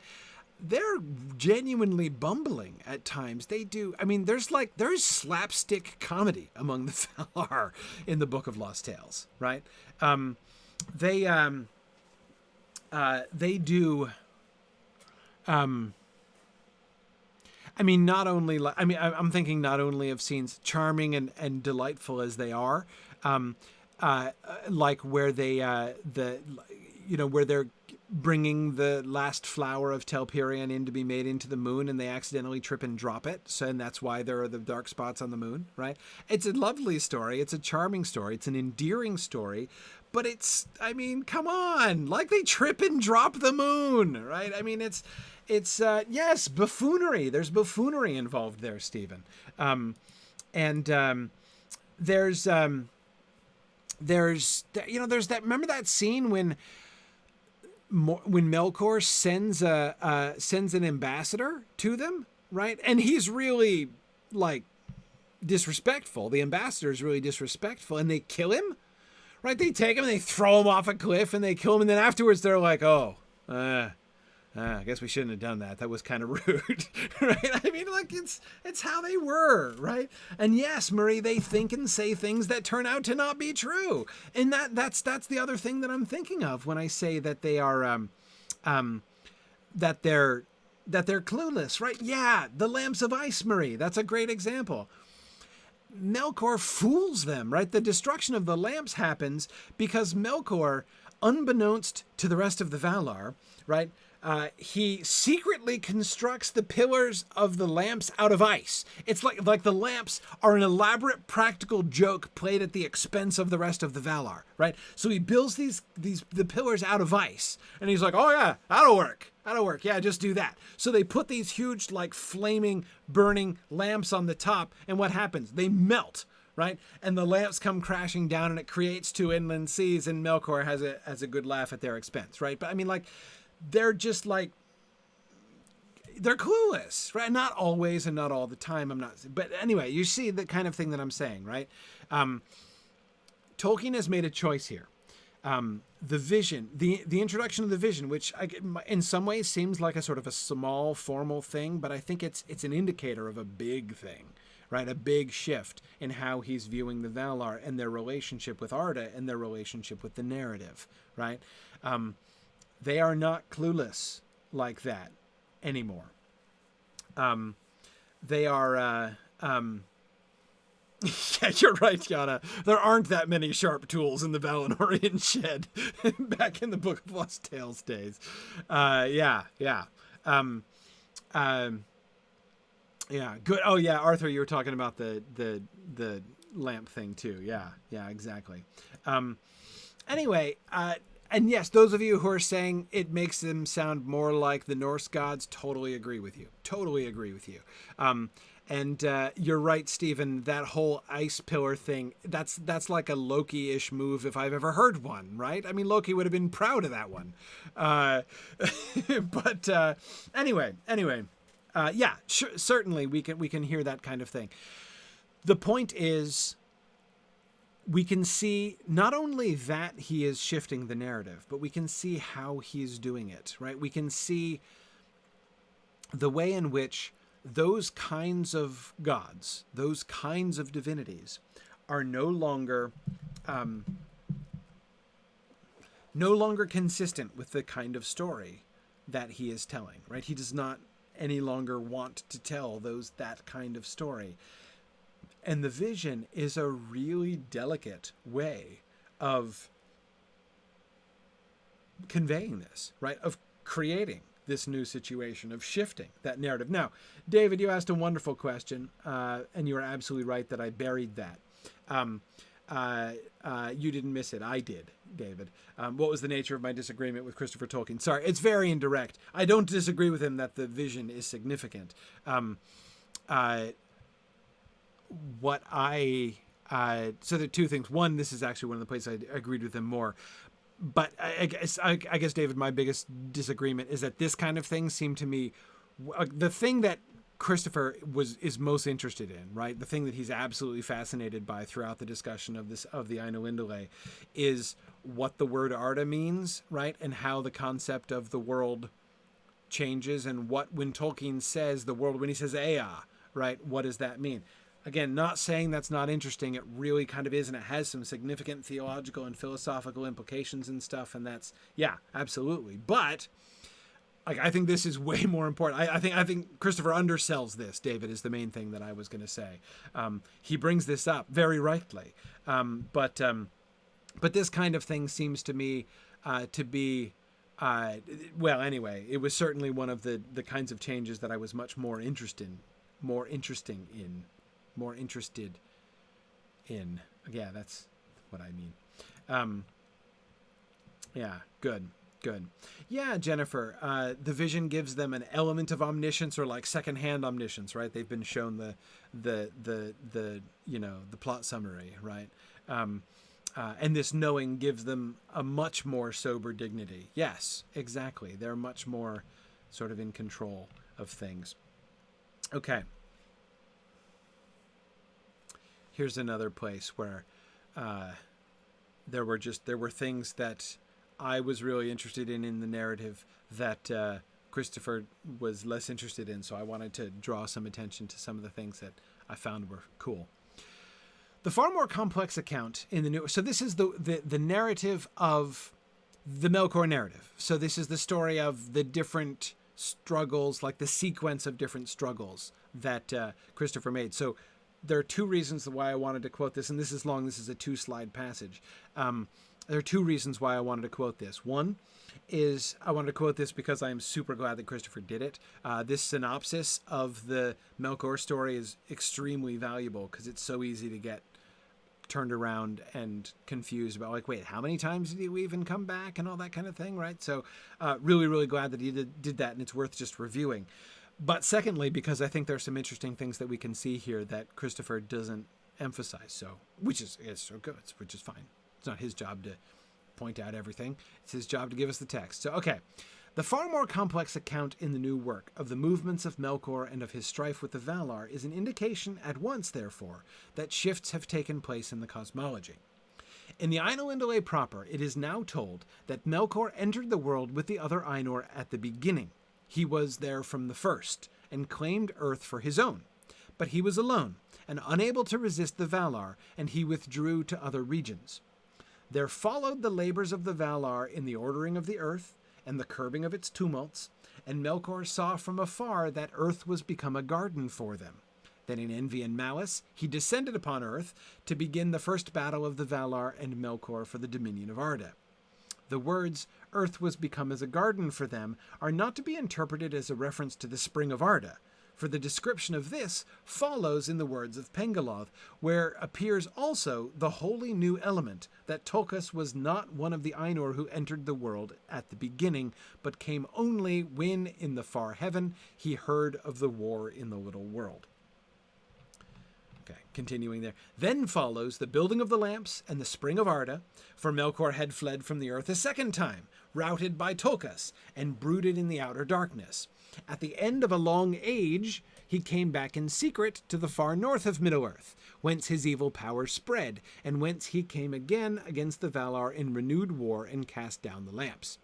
they're genuinely bumbling at times. They do. I mean, there's slapstick comedy among the Valar in the Book of Lost Tales, right? They do. I mean, I'm thinking not only of scenes charming and delightful as they are, like where they where they're bringing the last flower of Telperion in to be made into the moon, and they accidentally trip and drop it. And that's why there are the dark spots on the moon, right? It's a lovely story. It's a charming story. It's an endearing story. But come on, like they trip and drop the moon, right? I mean, it's yes, buffoonery. There's buffoonery involved there, Stephen. There's that. Remember that scene when Melkor sends an ambassador to them, right? And he's really disrespectful. The ambassador is really disrespectful, and they kill him, right? They take him and they throw him off a cliff and they kill him, and then afterwards they're like, I guess we shouldn't have done that. That was kind of rude, right? I mean, it's how they were, right? And yes, Marie, they think and say things that turn out to not be true. And that's the other thing that I'm thinking of when I say that they are, that they're clueless, right? Yeah, the lamps of ice, Marie. That's a great example. Melkor fools them, right? The destruction of the lamps happens because Melkor, unbeknownst to the rest of the Valar, right? He secretly constructs the pillars of the lamps out of ice. It's like the lamps are an elaborate practical joke played at the expense of the rest of the Valar, right? So he builds the pillars out of ice, and he's like, oh yeah, that'll work. Yeah, just do that. So they put these huge, flaming, burning lamps on the top, and what happens? They melt, right? And the lamps come crashing down, and it creates two inland seas, and Melkor has a good laugh at their expense, right? But I mean, they're just they're clueless, right? Not always and not all the time. But anyway, you see the kind of thing that I'm saying, right? Tolkien has made a choice here. The vision, the introduction of the vision, which in some ways seems like a sort of a small formal thing, but I think it's an indicator of a big thing, right? A big shift in how he's viewing the Valar and their relationship with Arda and their relationship with the narrative, right? They are not clueless like that anymore. They are, yeah, you're right, Yana. There aren't that many sharp tools in the Valinorian shed back in the Book of Lost Tales days. Yeah. Yeah, good. Oh, yeah, Arthur, you were talking about the lamp thing, too. Yeah, exactly. Anyway, and yes, those of you who are saying it makes them sound more like the Norse gods, totally agree with you. And you're right, Stephen, that whole ice pillar thing, that's like a Loki-ish move if I've ever heard one, right? I mean, Loki would have been proud of that one. But anyway, yeah, sure, certainly we can hear that kind of thing. The point is, we can see not only that he is shifting the narrative, but we can see how he's doing it, right? We can see the way in which those kinds of gods, those kinds of divinities are no longer consistent with the kind of story that he is telling, right? He does not any longer want to tell that kind of story. And the vision is a really delicate way of conveying this, right? Of creating this new situation, of shifting that narrative. Now, David, you asked a wonderful question, and you are absolutely right that I buried that. You didn't miss it. I did, David. What was the nature of my disagreement with Christopher Tolkien? Sorry, it's very indirect. I don't disagree with him that the vision is significant. So there are two things. One, this is actually one of the places I agreed with him more. But I guess, David, my biggest disagreement is that this kind of thing seemed to me, the thing that Christopher is most interested in, right? The thing that he's absolutely fascinated by throughout the discussion of the Ainulindale is what the word Arda means, right? And how the concept of the world changes, and when Tolkien says the world, when he says Ea, right? What does that mean? Again, not saying that's not interesting. It really kind of is, and it has some significant theological and philosophical implications and stuff, and that's, yeah, absolutely. But I think this is way more important. I think Christopher undersells this, David, is the main thing that I was going to say. He brings this up very rightly. But this kind of thing seems to me to be, well, anyway, it was certainly one of the kinds of changes that I was much more interested in. Yeah, that's what I mean. Yeah, good. Yeah, Jennifer, the vision gives them an element of omniscience, or like secondhand omniscience, right? They've been shown the plot summary, right? And this knowing gives them a much more sober dignity. Yes, exactly. They're much more sort of in control of things. Okay. Here's another place where there were things that I was really interested in the narrative that Christopher was less interested in, so I wanted to draw some attention to some of the things that I found were cool. The far more complex account in the new... So this is the narrative of the Melkor Narrative. So this is the story of the different struggles, like the sequence of different struggles that Christopher made. So there are two reasons why I wanted to quote this, and this is long. This is a 2-slide passage. There are two reasons why I wanted to quote this. One is I wanted to quote this because I am super glad that Christopher did it. This synopsis of the Melkor story is extremely valuable because it's so easy to get turned around and confused about, like, wait, how many times did he even come back and all that kind of thing, right? So really, really glad that he did that, and it's worth just reviewing. But secondly, because I think there's some interesting things that we can see here that Christopher doesn't emphasize, which is so good, which is fine. It's not his job to point out everything. It's his job to give us the text. So, okay. The far more complex account in the new work of the movements of Melkor and of his strife with the Valar is an indication at once, therefore, that shifts have taken place in the cosmology. In the Ainulindale proper, it is now told that Melkor entered the world with the other Ainur at the beginning. He was there from the first, and claimed Earth for his own. But he was alone, and unable to resist the Valar, and he withdrew to other regions. There followed the labors of the Valar in the ordering of the earth, and the curbing of its tumults, and Melkor saw from afar that earth was become a garden for them. Then in envy and malice he descended upon earth to begin the first battle of the Valar and Melkor for the dominion of Arda. The words, earth was become as a garden for them, are not to be interpreted as a reference to the spring of Arda, for the description of this follows in the words of Pengaloth, where appears also the wholly new element that Tolkas was not one of the Ainur who entered the world at the beginning, but came only when, in the far heaven, he heard of the war in the little world. Okay, continuing there. Then follows the building of the lamps and the spring of Arda, for Melkor had fled from the earth a second time, routed by Tolkas, and brooded in the outer darkness. At the end of a long age, he came back in secret to the far north of Middle-earth, whence his evil power spread, and whence he came again against the Valar in renewed war and cast down the lamps.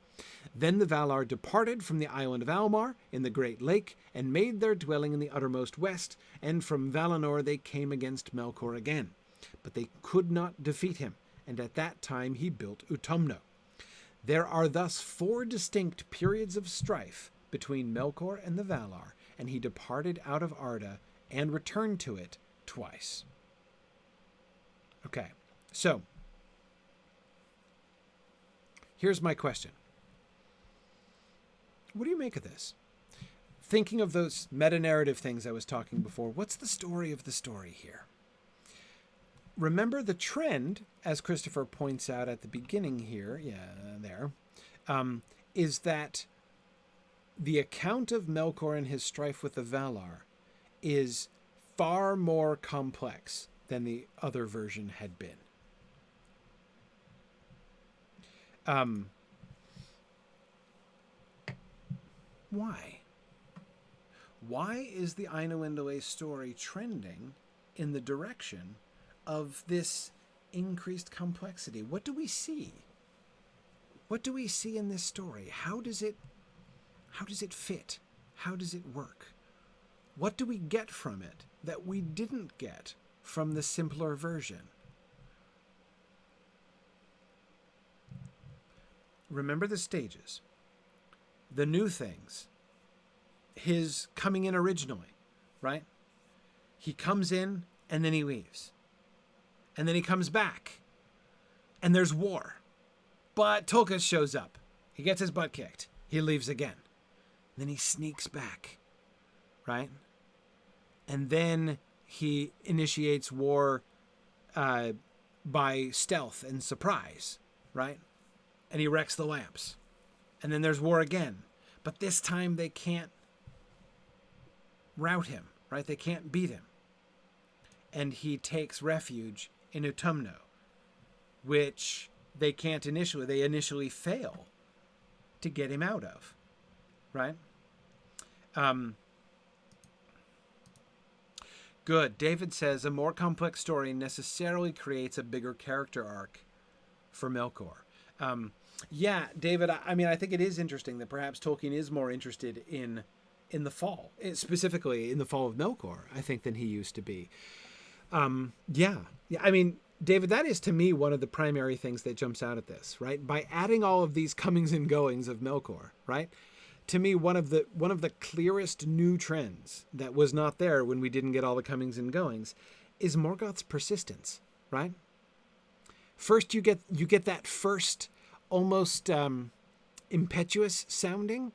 Then the Valar departed from the island of Almar in the great lake, and made their dwelling in the uttermost west, and from Valinor they came against Melkor again. But they could not defeat him, and at that time he built Utumno. There are thus 4 distinct periods of strife between Melkor and the Valar, and he departed out of Arda and returned to it twice. Okay, so here's my question. What do you make of this? Thinking of those meta-narrative things I was talking before, what's the story of the story here? Remember the trend, as Christopher points out at the beginning here, is that the account of Melkor and his strife with the Valar is far more complex than the other version had been. Why? Why is the Ainulindale story trending in the direction of this increased complexity? What do we see? What do we see in this story? How does it fit? How does it work? What do we get from it that we didn't get from the simpler version? Remember the stages, the new things, his coming in originally, right? He comes in and then he leaves. And then he comes back and there's war. But Tolkas shows up. He gets his butt kicked. He leaves again. Then he sneaks back, right? And then he initiates war by stealth and surprise, right? And he wrecks the lamps. And then there's war again. But this time they can't rout him, right? They can't beat him. And he takes refuge in Utumno, which they initially fail to get him out of, right? Good. David says, a more complex story necessarily creates a bigger character arc for Melkor. Yeah, David, I mean, I think it is interesting that perhaps Tolkien is more interested in the fall, specifically in the fall of Melkor, I think, than he used to be. Yeah, I mean, David, that is to me one of the primary things that jumps out at this, right? By adding all of these comings and goings of Melkor, right? To me, one of the clearest new trends that was not there when we didn't get all the comings and goings is Morgoth's persistence, right? First, you get that first almost impetuous sounding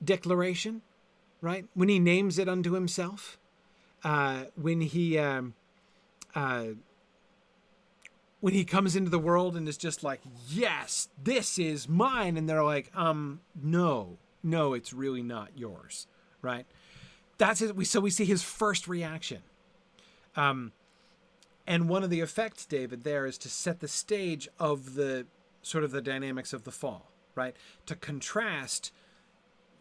declaration, right? When he names it unto himself, when he comes into the world and is just like, yes, this is mine. And they're like, no, it's really not yours. Right. That's it. So we see his first reaction. And one of the effects, David, there is to set the stage of the sort of the dynamics of the fall, right? To contrast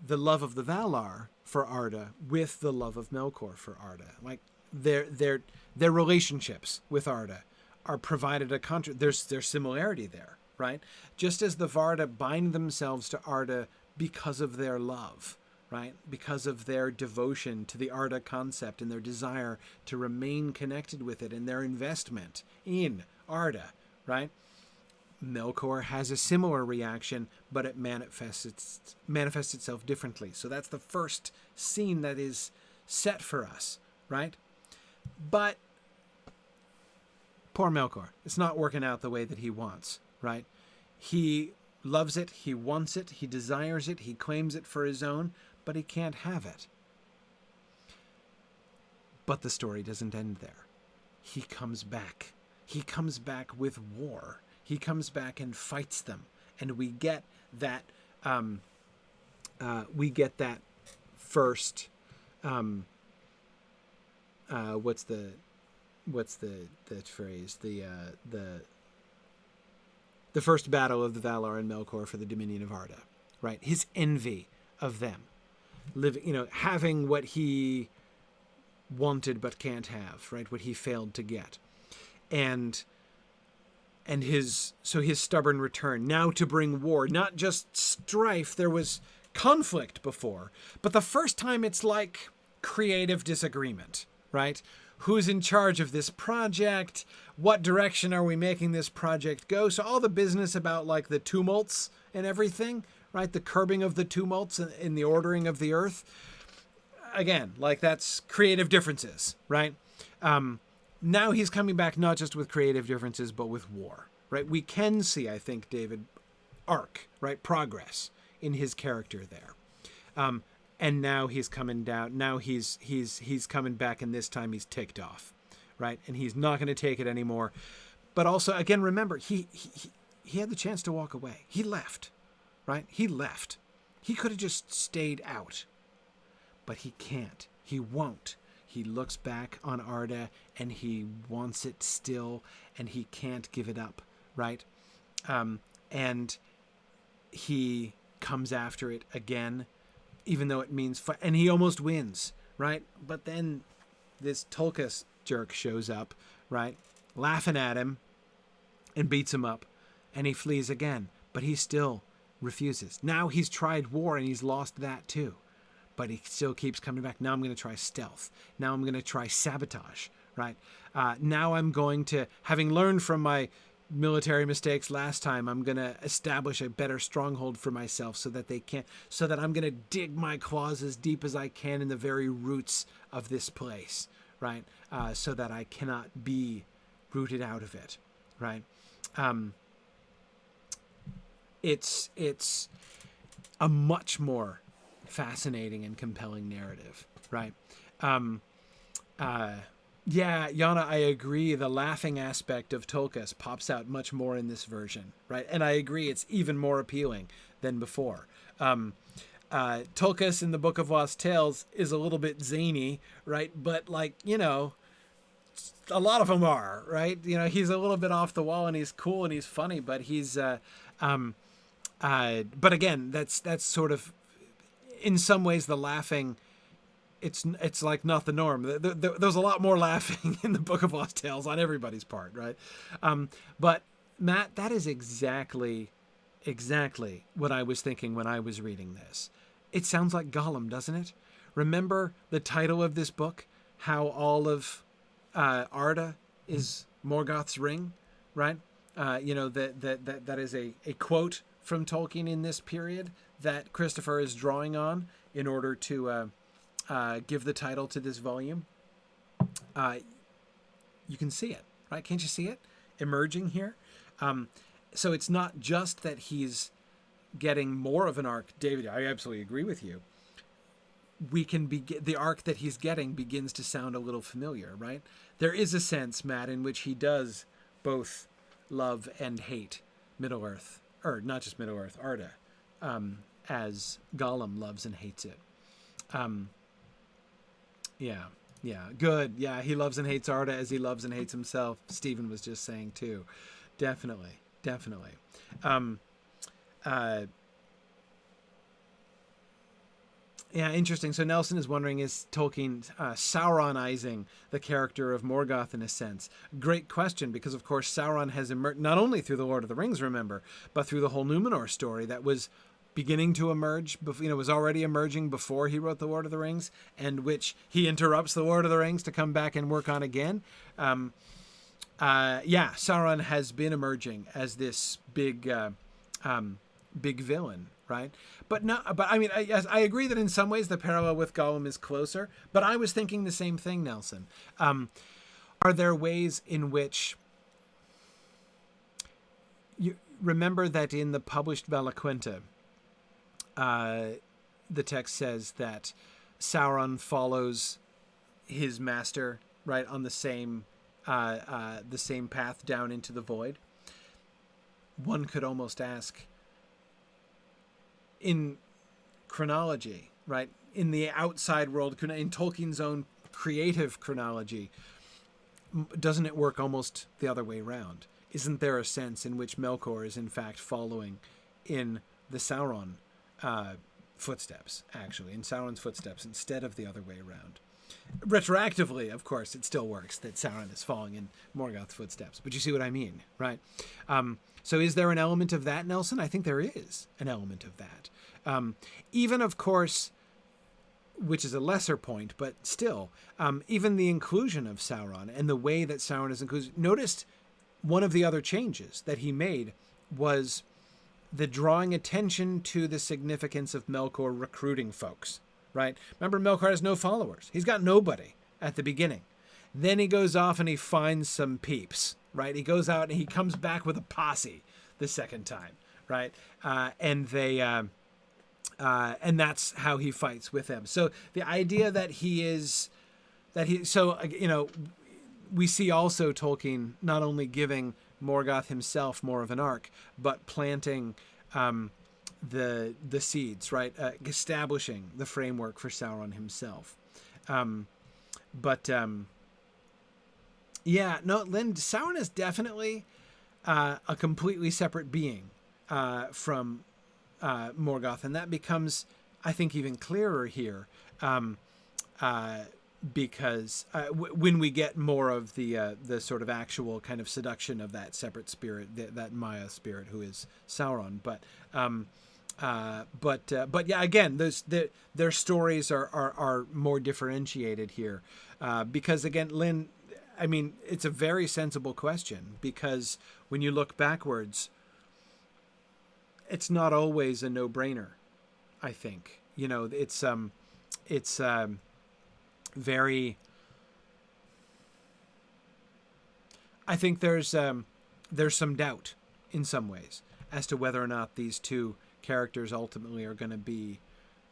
the love of the Valar for Arda with the love of Melkor for Arda. Like their relationships with Arda are provided there's similarity there, right? Just as the Varda bind themselves to Arda because of their love, right? Because of their devotion to the Arda concept and their desire to remain connected with it and their investment in Arda, right? Melkor has a similar reaction, but it manifests itself differently. So that's the first scene that is set for us, right? But poor Melkor, it's not working out the way that he wants, right? He loves it, he wants it, he desires it, he claims it for his own, but he can't have it. But the story doesn't end there. He comes back. He comes back with war. He comes back and fights them, and we get that. First. What's the phrase? The first battle of the Valar and Melkor for the dominion of Arda, right? His envy of them, having what he wanted but can't have, right? What he failed to get, and his stubborn return now to bring war, not just strife. There was conflict before, but the first time it's like creative disagreement, right? Who's in charge of this project? What direction are we making this project go? So all the business about like the tumults and everything, right? The curbing of the tumults in the ordering of the earth. Again, like that's creative differences, right? Now he's coming back not just with creative differences, but with war, right? We can see, I think, David, arc, right? Progress in his character there. And now he's coming down. Now he's coming back, and this time he's ticked off, right? And he's not going to take it anymore. But also, again, remember, he had the chance to walk away. He left, right? He left. He could have just stayed out, but he can't. He won't. He looks back on Arda and he wants it still, and he can't give it up, right? And he comes after it again, even though it means and he almost wins, right? But then this Tulkas jerk shows up, right? Laughing at him and beats him up, and he flees again, but he still refuses. Now he's tried war and he's lost that too. But he still keeps coming back. Now I'm going to try stealth. Now I'm going to try sabotage, right? Now I'm going to, having learned from my military mistakes last time, I'm going to establish a better stronghold for myself so that I'm going to dig my claws as deep as I can in the very roots of this place, right? So that I cannot be rooted out of it, right? It's a much more fascinating and compelling narrative, right? Yeah, Yana, I agree. The laughing aspect of Tulkas pops out much more in this version, right? And I agree, it's even more appealing than before. Tulkas in the Book of Lost Tales is a little bit zany, right? But like, a lot of them are, right? He's a little bit off the wall and he's cool and he's funny, but he's, but again, that's sort of, in some ways, the laughing, it's like not the norm. There's a lot more laughing in the Book of Lost Tales on everybody's part, right? But Matt, that is exactly what I was thinking when I was reading this. It sounds like Gollum, doesn't it? Remember the title of this book, how all of Arda is Morgoth's ring, right? That is a quote from Tolkien in this period that Christopher is drawing on in order to give the title to this volume. You can see it, right? Can't you see it emerging here? So it's not just that he's getting more of an arc. David, I absolutely agree with you. The arc that he's getting begins to sound a little familiar, right? There is a sense, Matt, in which he does both love and hate Middle-earth, or not just Middle-earth, Arda, as Gollum loves and hates it. Yeah, good. Yeah, he loves and hates Arda as he loves and hates himself. Stephen was just saying too. Definitely. Yeah, interesting. So Nelson is wondering, is Tolkien Sauronizing the character of Morgoth in a sense? Great question, because of course Sauron has emerged not only through the Lord of the Rings, remember, but through the whole Numenor story that was beginning to emerge, was already emerging before he wrote the Lord of the Rings, and which he interrupts the Lord of the Rings to come back and work on again. Sauron has been emerging as this big villain, right? But I mean, I agree that in some ways the parallel with Gollum is closer. But I was thinking the same thing, Nelson. Are there ways in which you remember that in the published Bella Quinta, the text says that Sauron follows his master, right, on the same path down into the void? One could almost ask, in chronology, right, in the outside world, in Tolkien's own creative chronology, doesn't it work almost the other way around? Isn't there a sense in which Melkor is in fact following in the Sauron footsteps, actually, in Sauron's footsteps instead of the other way around? Retroactively, of course, it still works that Sauron is following in Morgoth's footsteps, but you see what I mean, right? So is there an element of that, Nelson? I think there is an element of that. Even, of course, which is a lesser point, but still, even the inclusion of Sauron and the way that Sauron is included. Noticed one of the other changes that he made was the drawing attention to the significance of Melkor recruiting folks, right? Remember, Melkor has no followers. He's got nobody at the beginning. Then he goes off and he finds some peeps, right? He goes out and he comes back with a posse the second time, right? And that's how he fights with them. So the idea that we see also Tolkien not only giving Morgoth himself more of an arc, but planting the seeds, right? Establishing the framework for Sauron himself. Lynn, Sauron is definitely a completely separate being from Morgoth, and that becomes, I think, even clearer here because when we get more of the sort of actual kind of seduction of that separate spirit, that Maya spirit who is Sauron. But again, their stories are more differentiated here because, again, Lynn, I mean, it's a very sensible question, because when you look backwards, it's not always a no-brainer, I think. It's very... I think there's some doubt in some ways as to whether or not these two characters ultimately are going to be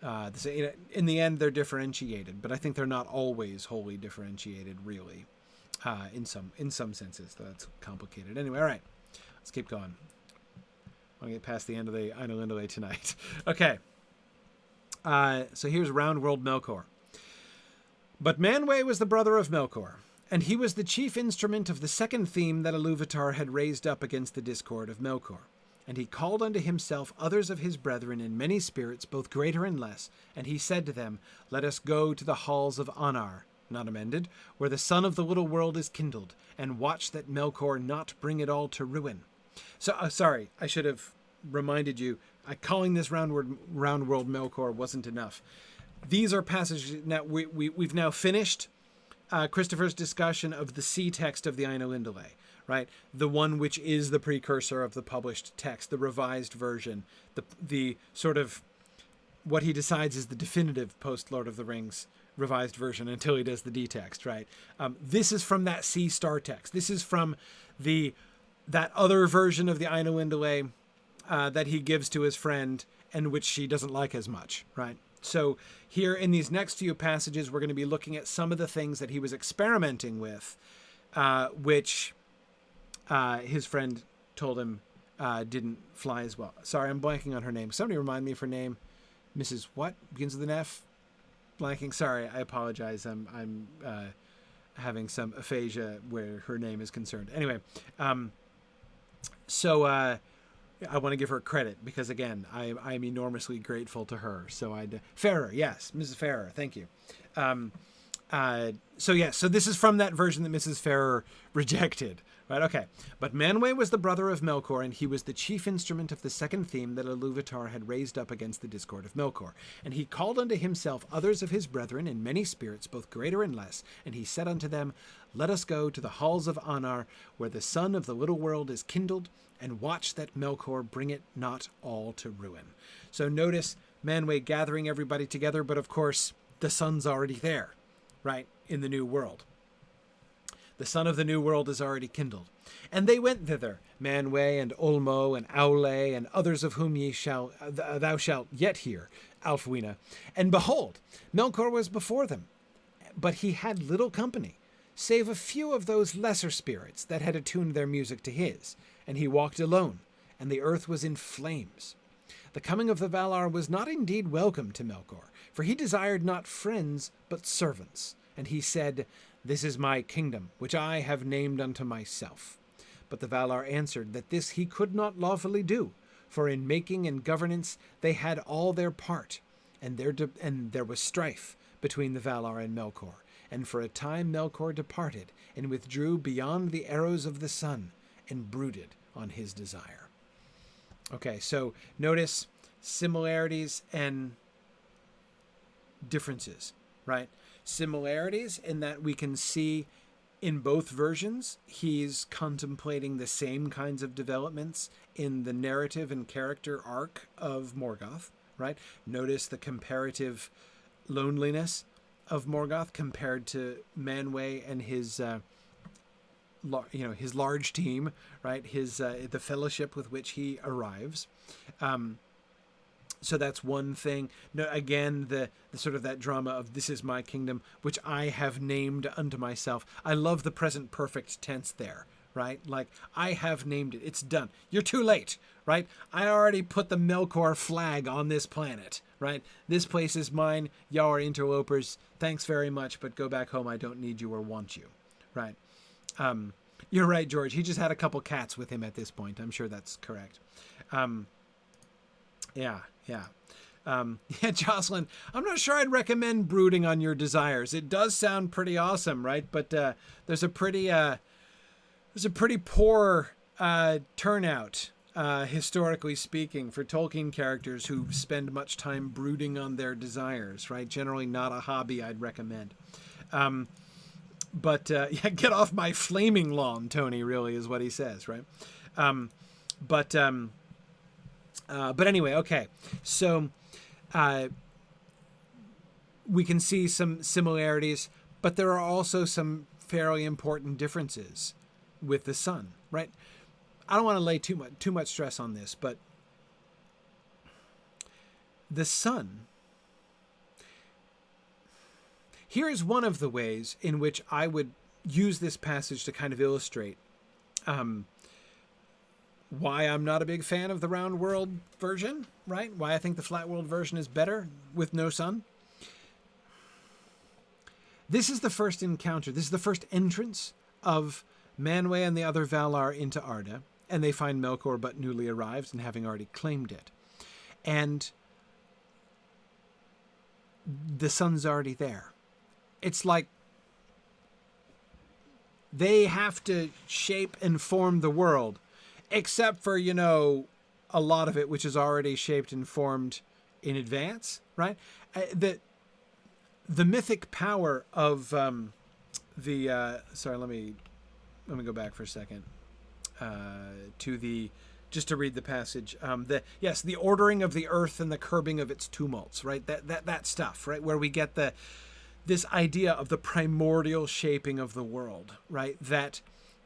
the same. In the end, they're differentiated, but I think they're not always wholly differentiated, really. In some senses, though that's complicated. Anyway, all right, let's keep going. I want to get past the end of the Ainulindale tonight. Okay. So here's Round World Melkor. But Manwë was the brother of Melkor, and he was the chief instrument of the second theme that Ilúvatar had raised up against the discord of Melkor. And he called unto himself others of his brethren in many spirits, both greater and less, and he said to them, Let us go to the halls of Anar, not amended, where the sun of the little world is kindled, and watch that Melkor not bring it all to ruin. So, sorry, I should have reminded you, calling this round world Melkor wasn't enough. These are passages, now we've now finished Christopher's discussion of the C text of the Ainulindale, right? The one which is the precursor of the published text, the revised version, the sort of what he decides is the definitive post-Lord of the Rings revised version until he does the D text, right? This is from that C star text. This is from that other version of the Ainulindale that he gives to his friend and which she doesn't like as much, right? So here in these next few passages, we're going to be looking at some of the things that he was experimenting with, which his friend told him didn't fly as well. Sorry, I'm blanking on her name. Somebody remind me of her name. Mrs. what? Begins with an F? Blanking. Sorry, I apologize. I'm having some aphasia where her name is concerned. Anyway, I want to give her credit because, again, I'm enormously grateful to her. So Farrer, yes, Mrs. Farrer, thank you. So this is from that version that Mrs. Farrer rejected, right? Okay. But Manwë was the brother of Melkor, and he was the chief instrument of the second theme that Iluvatar had raised up against the discord of Melkor. And he called unto himself others of his brethren in many spirits, both greater and less. And he said unto them, Let us go to the halls of Anar, where the sun of the little world is kindled, and watch that Melkor bring it not all to ruin. So notice Manwë gathering everybody together, but of course the sun's already there, right, in the new world. The sun of the new world is already kindled. And they went thither, Manwë and Ulmo and Aule and others of whom thou shalt yet hear, Alfwina. And behold, Melkor was before them, but he had little company, save a few of those lesser spirits that had attuned their music to his. And he walked alone, and the earth was in flames. The coming of the Valar was not indeed welcome to Melkor, for he desired not friends, but servants. And he said, This is my kingdom, which I have named unto myself. But the Valar answered that this he could not lawfully do, for in making and governance they had all their part, and there was strife between the Valar and Melkor. And for a time Melkor departed, and withdrew beyond the arrows of the sun, and brooded on his desire. Okay, so notice similarities and differences, right? Similarities in that we can see in both versions, he's contemplating the same kinds of developments in the narrative and character arc of Morgoth, right? Notice the comparative loneliness of Morgoth compared to Manwë and his his large team, right? His the fellowship with which he arrives. So that's one thing. No, again, the sort of that drama of this is my kingdom, which I have named unto myself. I love the present perfect tense there, right? Like, I have named it. It's done. You're too late, right? I already put the Melkor flag on this planet, right? This place is mine. Y'all are interlopers. Thanks very much, but go back home. I don't need you or want you, right? You're right, George. He just had a couple cats with him at this point. I'm sure that's correct. Yeah. Jocelyn, I'm not sure I'd recommend brooding on your desires. It does sound pretty awesome, right? But there's a pretty poor turnout, historically speaking, for Tolkien characters who spend much time brooding on their desires, right? Generally not a hobby I'd recommend. But get off my flaming lawn, Tony, really is what he says, right? But anyway, okay. So we can see some similarities, but there are also some fairly important differences with the sun, right? I don't want to lay too much stress on this, but the sun, here's one of the ways in which I would use this passage to kind of illustrate why I'm not a big fan of the round world version, right? Why I think the flat world version is better with no sun. This is the first encounter. This is the first entrance of Manwë and the other Valar into Arda, and they find Melkor but newly arrived and having already claimed it. And the sun's already there. It's like they have to shape and form the world, except for, a lot of it, which is already shaped and formed in advance, right? The mythic power of sorry, let me go back for a second just to read the passage. The ordering of the earth and the curbing of its tumults, right? That stuff, right? Where we get this idea of the primordial shaping of the world, right? That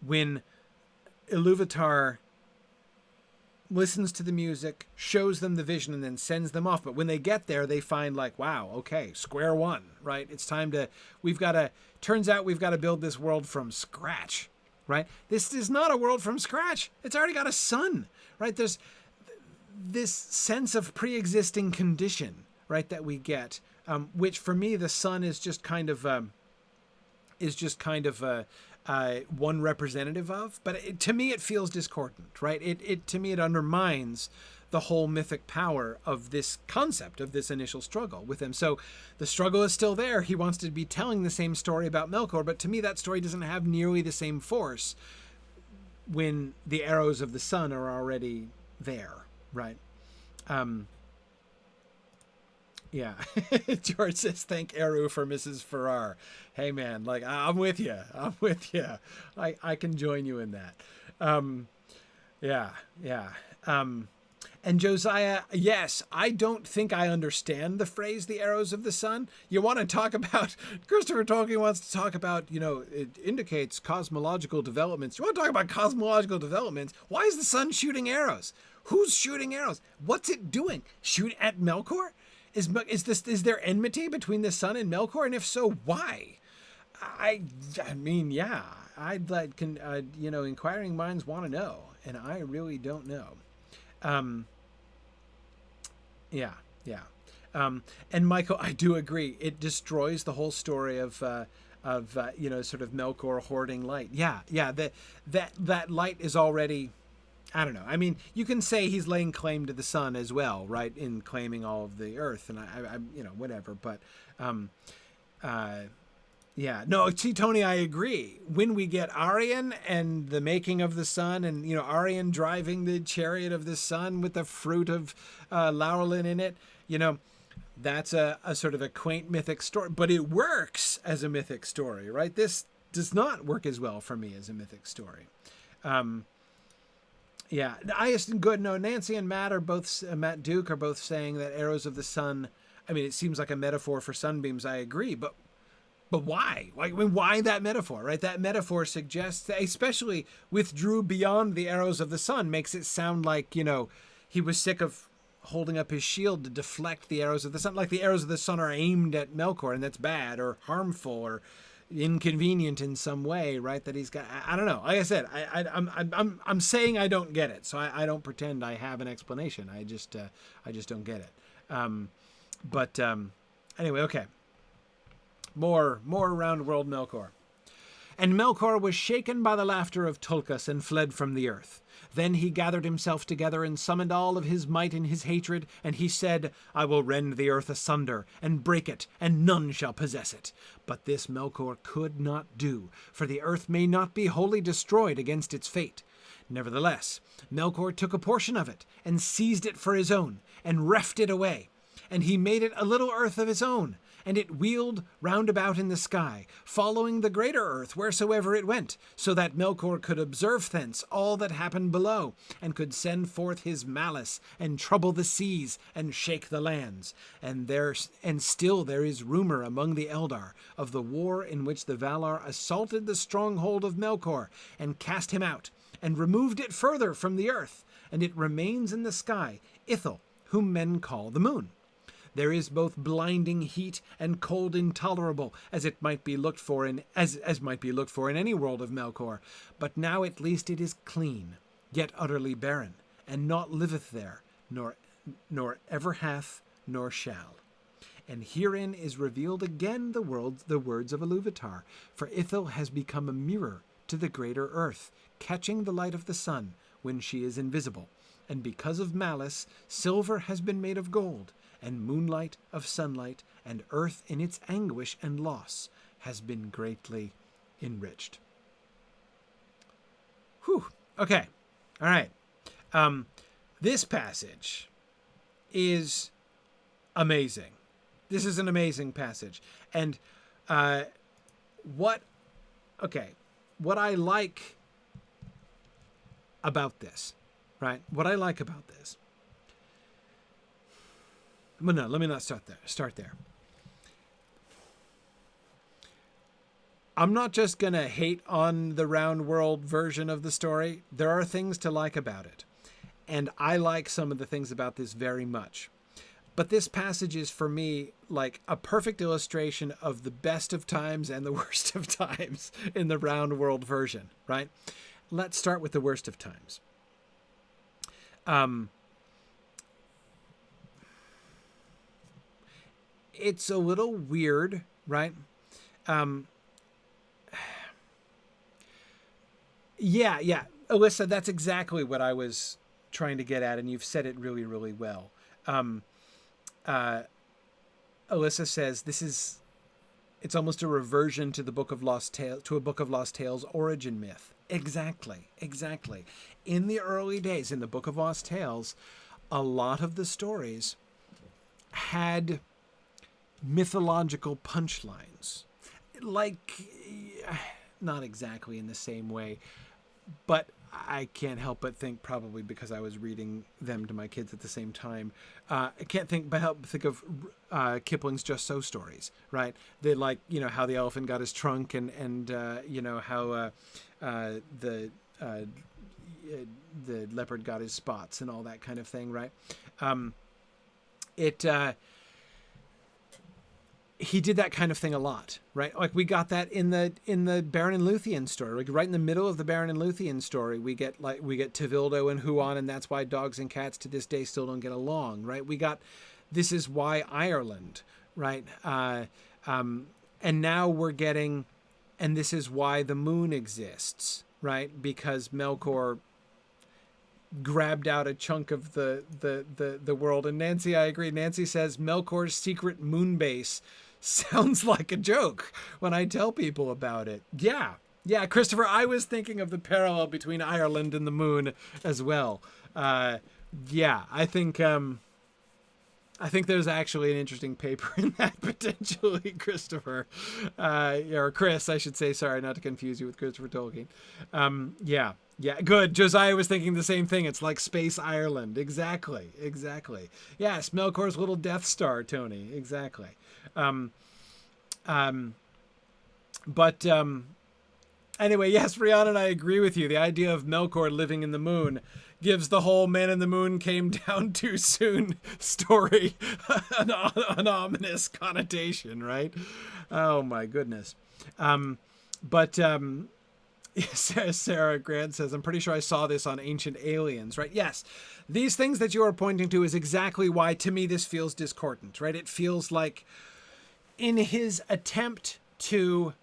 when Iluvatar listens to the music, shows them the vision, and then sends them off. But when they get there, they find wow, okay, square one, right? It's time turns out we've got to build this world from scratch, right? This is not a world from scratch. It's already got a sun, right? There's this sense of pre-existing condition, right, that we get, which for me, the sun is just kind of one representative of, but to me it feels discordant, right? To me it undermines the whole mythic power of this concept of this initial struggle with him. So the struggle is still there. He wants to be telling the same story about Melkor, but to me that story doesn't have nearly the same force when the arrows of the sun are already there, right? Yeah. George says, thank Eru for Mrs. Farrar. Hey man, like, I'm with you. I'm with you. I can join you in that. Yeah. And Josiah, yes, I don't think I understand the phrase, the arrows of the sun. You want to talk about, Christopher Tolkien wants to talk about, it indicates cosmological developments. You want to talk about cosmological developments? Why is the sun shooting arrows? Who's shooting arrows? What's it doing? Shoot at Melkor? Is there enmity between the sun and Melkor? And if so, why? I mean, yeah, inquiring minds want to know, and I really don't know. Yeah. And Michael, I do agree. It destroys the whole story of sort of Melkor hoarding light. Yeah. That light is already, I don't know. I mean, you can say he's laying claim to the sun as well, right? In claiming all of the earth, and I whatever. But, yeah, no, see, Tony, I agree. When we get Aryan and the making of the sun, and Aryan driving the chariot of the sun with the fruit of laurelin in it, that's a sort of a quaint mythic story. But it works as a mythic story, right? This does not work as well for me as a mythic story. Yeah, Nancy and Matt Duke are both saying that arrows of the sun. I mean, it seems like a metaphor for sunbeams. I agree, but why? Why that metaphor, right? That metaphor suggests that, especially withdrew beyond the arrows of the sun, makes it sound like, he was sick of holding up his shield to deflect the arrows of the sun. Like the arrows of the sun are aimed at Melkor, and that's bad or harmful or inconvenient in some way, right? That he's got, I don't know. Like I said, I'm saying I don't get it. So I don't pretend I have an explanation. I just don't get it. Anyway, okay. More round world Melkor. And Melkor was shaken by the laughter of Tulkas and fled from the earth. Then he gathered himself together and summoned all of his might in his hatred, and he said, I will rend the earth asunder and break it, and none shall possess it. But this Melkor could not do, for the earth may not be wholly destroyed against its fate. Nevertheless, Melkor took a portion of it, and seized it for his own, and reft it away. And he made it a little earth of his own, and it wheeled round about in the sky, following the greater earth wheresoever it went, so that Melkor could observe thence all that happened below, and could send forth his malice, and trouble the seas, and shake the lands. And still there is rumor among the Eldar of the war in which the Valar assaulted the stronghold of Melkor, and cast him out, and removed it further from the earth, and it remains in the sky, Ithil, whom men call the moon. There is both blinding heat and cold intolerable, as it might be looked for in as might be looked for in any world of Melkor. But now at least it is clean, yet utterly barren, and naught liveth there, nor ever hath, nor shall. And herein is revealed again the words of Iluvatar, for Ithil has become a mirror to the greater earth, catching the light of the sun when she is invisible. And because of malice, silver has been made of gold, and moonlight of sunlight, and earth in its anguish and loss has been greatly enriched. Whew. Okay. All right. This passage is amazing. This is an amazing passage. And what I like about this, right? What I like about this. Well, no, let me not start there. I'm not just going to hate on the round world version of the story. There are things to like about it. And I like some of the things about this very much. But this passage is, for me, like a perfect illustration of the best of times and the worst of times in the round world version, right? Let's start with the worst of times. It's a little weird, right? Yeah, yeah. Alyssa, that's exactly what I was trying to get at, and you've said it really, really well. Um, uh, Alyssa says it's almost a reversion to the Book of Lost Tales, to a Book of Lost Tales origin myth. Exactly, exactly. In the early days, in the Book of Lost Tales, a lot of the stories had mythological punchlines. Like, not exactly in the same way, but I can't help but think, probably because I was reading them to my kids at the same time, I can't think but help think of Kipling's Just So stories, right? They, like, how the elephant got his trunk, and how the leopard got his spots and all that kind of thing, right? It He did that kind of thing a lot, right? Like, we got that in the Beren and Luthien story. Like, right in the middle of the Beren and Luthien story, we get Tevildo and Huon, and that's why dogs and cats to this day still don't get along, right? We got This Is Why Ireland, right? And now we're getting, and this is why the moon exists, right? Because Melkor grabbed out a chunk of the world. And Nancy, I agree. Nancy says Melkor's secret moon base sounds like a joke when I tell people about it. Yeah. Yeah, Christopher, I was thinking of the parallel between Ireland and the moon as well. Yeah, I think there's actually an interesting paper in that, potentially, Christopher. Or Chris, I should say. Sorry, not to confuse you with Christopher Tolkien. Yeah. Yeah, good. Josiah was thinking the same thing. It's like Space Ireland. Exactly. Yes, Melkor's little Death Star, Tony. Exactly. But anyway, yes, Rihanna and I agree with you. The idea of Melkor living in the moon gives the whole man in the moon came down too soon story an ominous connotation, right? Oh, my goodness. Sarah Grant says, I'm pretty sure I saw this on Ancient Aliens, right? Yes. These things that you are pointing to is exactly why, to me, this feels discordant, right? It feels like, in his attempt to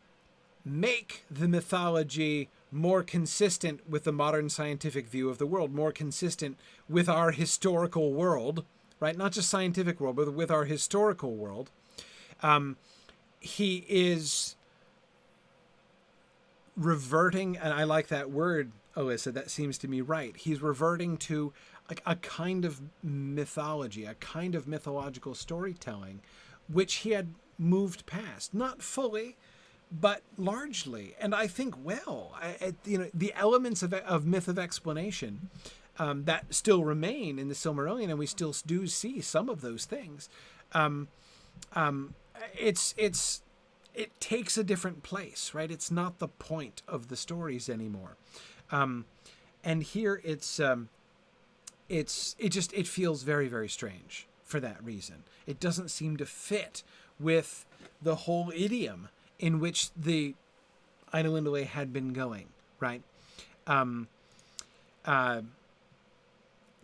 make the mythology more consistent with the modern scientific view of the world, more consistent with our historical world, right? Not just scientific world, but with our historical world. He is reverting, and I like that word, Alyssa, that seems to me right. He's reverting to a kind of mythology, a kind of mythological storytelling, which he had moved past, not fully, but largely. And I think, the elements of myth of explanation that still remain in the Silmarillion, and we still do see some of those things. It takes a different place, right? It's not the point of the stories anymore. And here it feels very, very strange for that reason. It doesn't seem to fit with the whole idiom in which the Ainulindale had been going, right?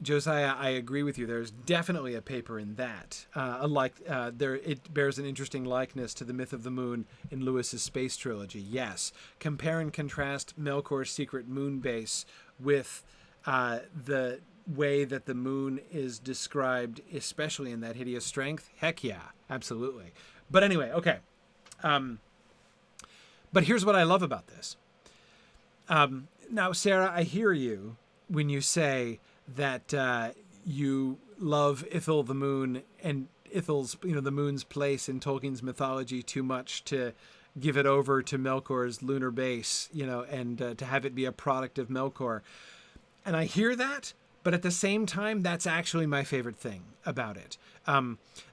Josiah, I agree with you. There's definitely a paper in that. It bears an interesting likeness to the myth of the moon in Lewis's Space Trilogy. Yes. Compare and contrast Melkor's secret moon base with the way that the moon is described, especially in that hideous strength. Heck yeah, absolutely. But anyway, okay. But here's what I love about this. Now, Sarah, I hear you when you say that you love Ithil the moon and Ithil's, the moon's place in Tolkien's mythology too much to give it over to Melkor's lunar base, and to have it be a product of Melkor. And I hear that, but at the same time, that's actually my favorite thing about it.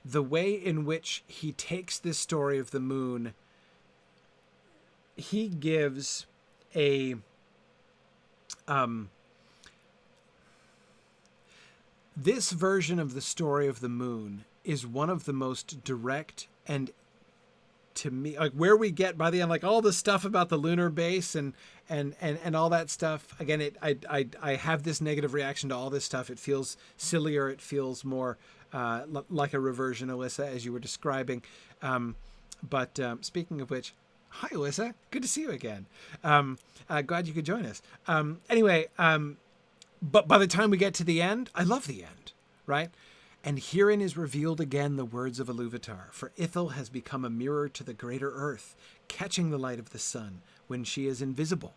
The way in which he takes this story of the moon, he gives a this version of the story of the moon is one of the most direct, and to me, like, where we get by the end, like, all the stuff about the lunar base and all that stuff. Again, I have this negative reaction to all this stuff. It feels sillier. It feels more like a reversion, Alyssa, as you were describing. But speaking of which, Hi, Alyssa. Good to see you again. Glad you could join us. Anyway, but by the time we get to the end, I love the end, right? And herein is revealed again the words of Iluvatar, for Ithil has become a mirror to the greater earth, catching the light of the sun when she is invisible.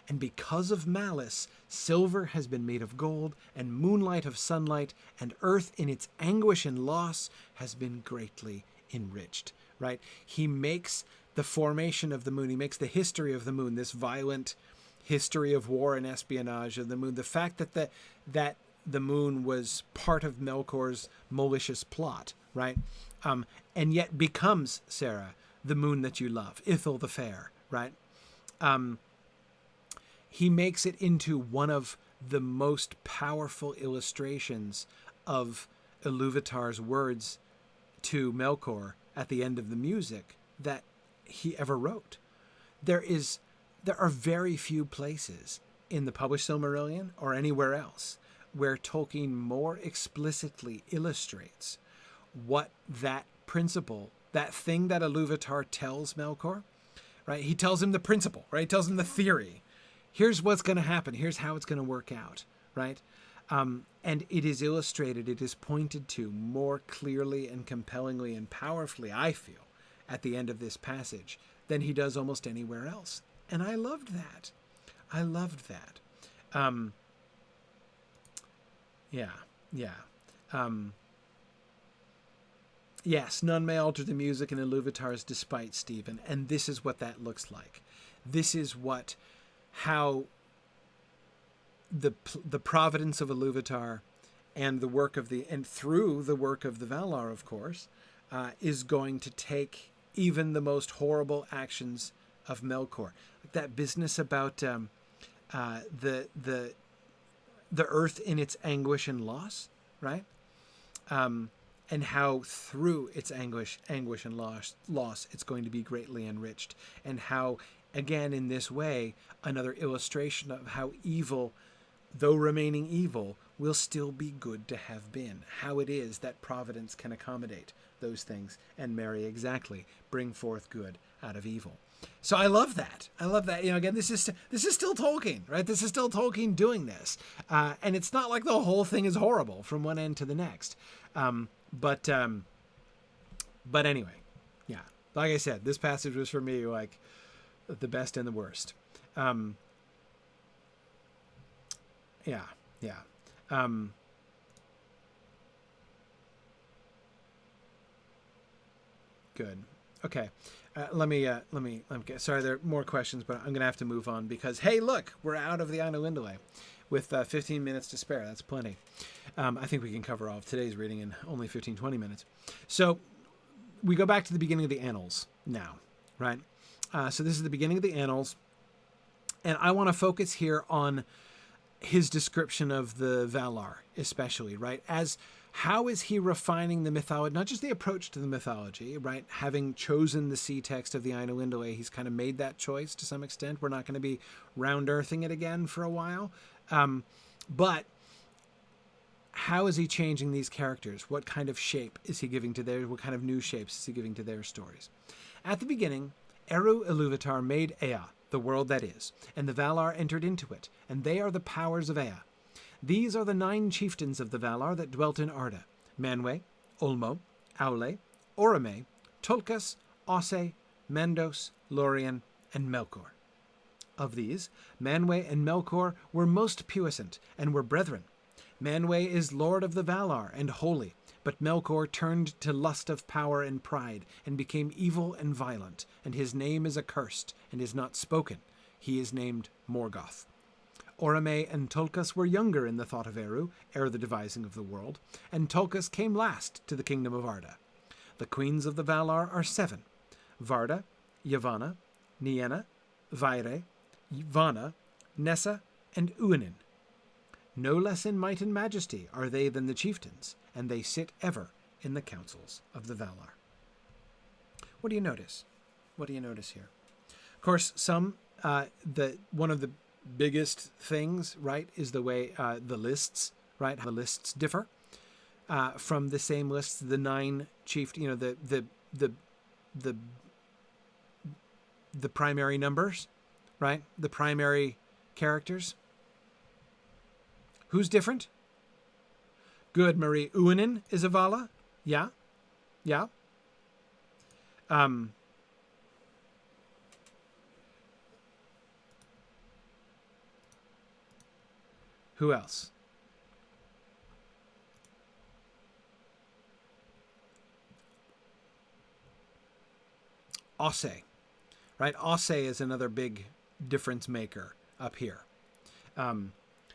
And because of malice, silver has been made of gold, and moonlight of sunlight, and earth in its anguish and loss has been greatly enriched, right? He makes the formation of the moon, he makes the history of the moon, this violent history of war and espionage of the moon, the fact that the moon was part of Melkor's malicious plot, right? And yet becomes, Sarah, the moon that you love, Ithil the Fair, right? He makes it into one of the most powerful illustrations of Iluvatar's words to Melkor at the end of the music that he ever wrote. There are very few places in the published Silmarillion or anywhere else where Tolkien more explicitly illustrates what that principle, that thing that Iluvatar tells Melkor, right? He tells him the principle, right? He tells him the theory. Here's what's going to happen. Here's how it's going to work out, right? And it is illustrated, it is pointed to more clearly and compellingly and powerfully, I feel, at the end of this passage than he does almost anywhere else. And I loved that. I loved that. Yes, none may alter the music in Iluvatar's despite, Stephen. And this is what that looks like. This is how the providence of Iluvatar and the work of and through the work of the Valar, of course, is going to take even the most horrible actions of Melkor. Like that business about the earth in its anguish and loss, right? And how through its anguish and loss, it's going to be greatly enriched. And how, again, in this way, another illustration of how evil, though remaining evil, will still be good to have been. How it is that providence can accommodate those things and exactly bring forth good out of evil. So I love that. I love that. Again, this is still Tolkien, right? This is still Tolkien doing this. And it's not like the whole thing is horrible from one end to the next. But anyway, yeah. Like I said, this passage was for me like the best and the worst. Good. Okay. Let me get, sorry, there are more questions, but I'm going to have to move on because, hey, look, we're out of the Ainulindale with 15 minutes to spare. That's plenty. I think we can cover all of today's reading in only 15, 20 minutes. So we go back to the beginning of the Annals now, right? So this is the beginning of the Annals. And I want to focus here on his description of the Valar, especially, right? How is he refining the mythology, not just the approach to the mythology, right? Having chosen the sea text of the Ainulindale, he's kind of made that choice to some extent. We're not going to be round earthing it again for a while. But how is he changing these characters? What kind of shape is he giving to what kind of new shapes is he giving to their stories? At the beginning, Eru Iluvatar made Ea, the world that is, and the Valar entered into it, and they are the powers of Ea. These are the 9 chieftains of the Valar that dwelt in Arda: Manwë, Ulmo, Aule, Orome, Tulkas, Osse, Mandos, Lorien, and Melkor. Of these, Manwë and Melkor were most puissant, and were brethren. Manwë is lord of the Valar, and holy, but Melkor turned to lust of power and pride, and became evil and violent, and his name is accursed, and is not spoken. He is named Morgoth. Orome and Tulkas were younger in the thought of Eru, ere the devising of the world, and Tulkas came last to the kingdom of Arda. The queens of the Valar are 7: Varda, Yavanna, Nienna, Vaire, Vana, Nessa, and Uinen. No less in might and majesty are they than the chieftains, and they sit ever in the councils of the Valar. What do you notice? What do you notice here? Of course, one of the biggest things, right, is the way the lists, right, how the lists differ from the same lists. The 9 chief, the the primary numbers, right? The primary characters. Who's different? Good, Marie. Uinen is a Vala? Yeah. Yeah. Who else? Osse, right? Osse is another big difference maker up here.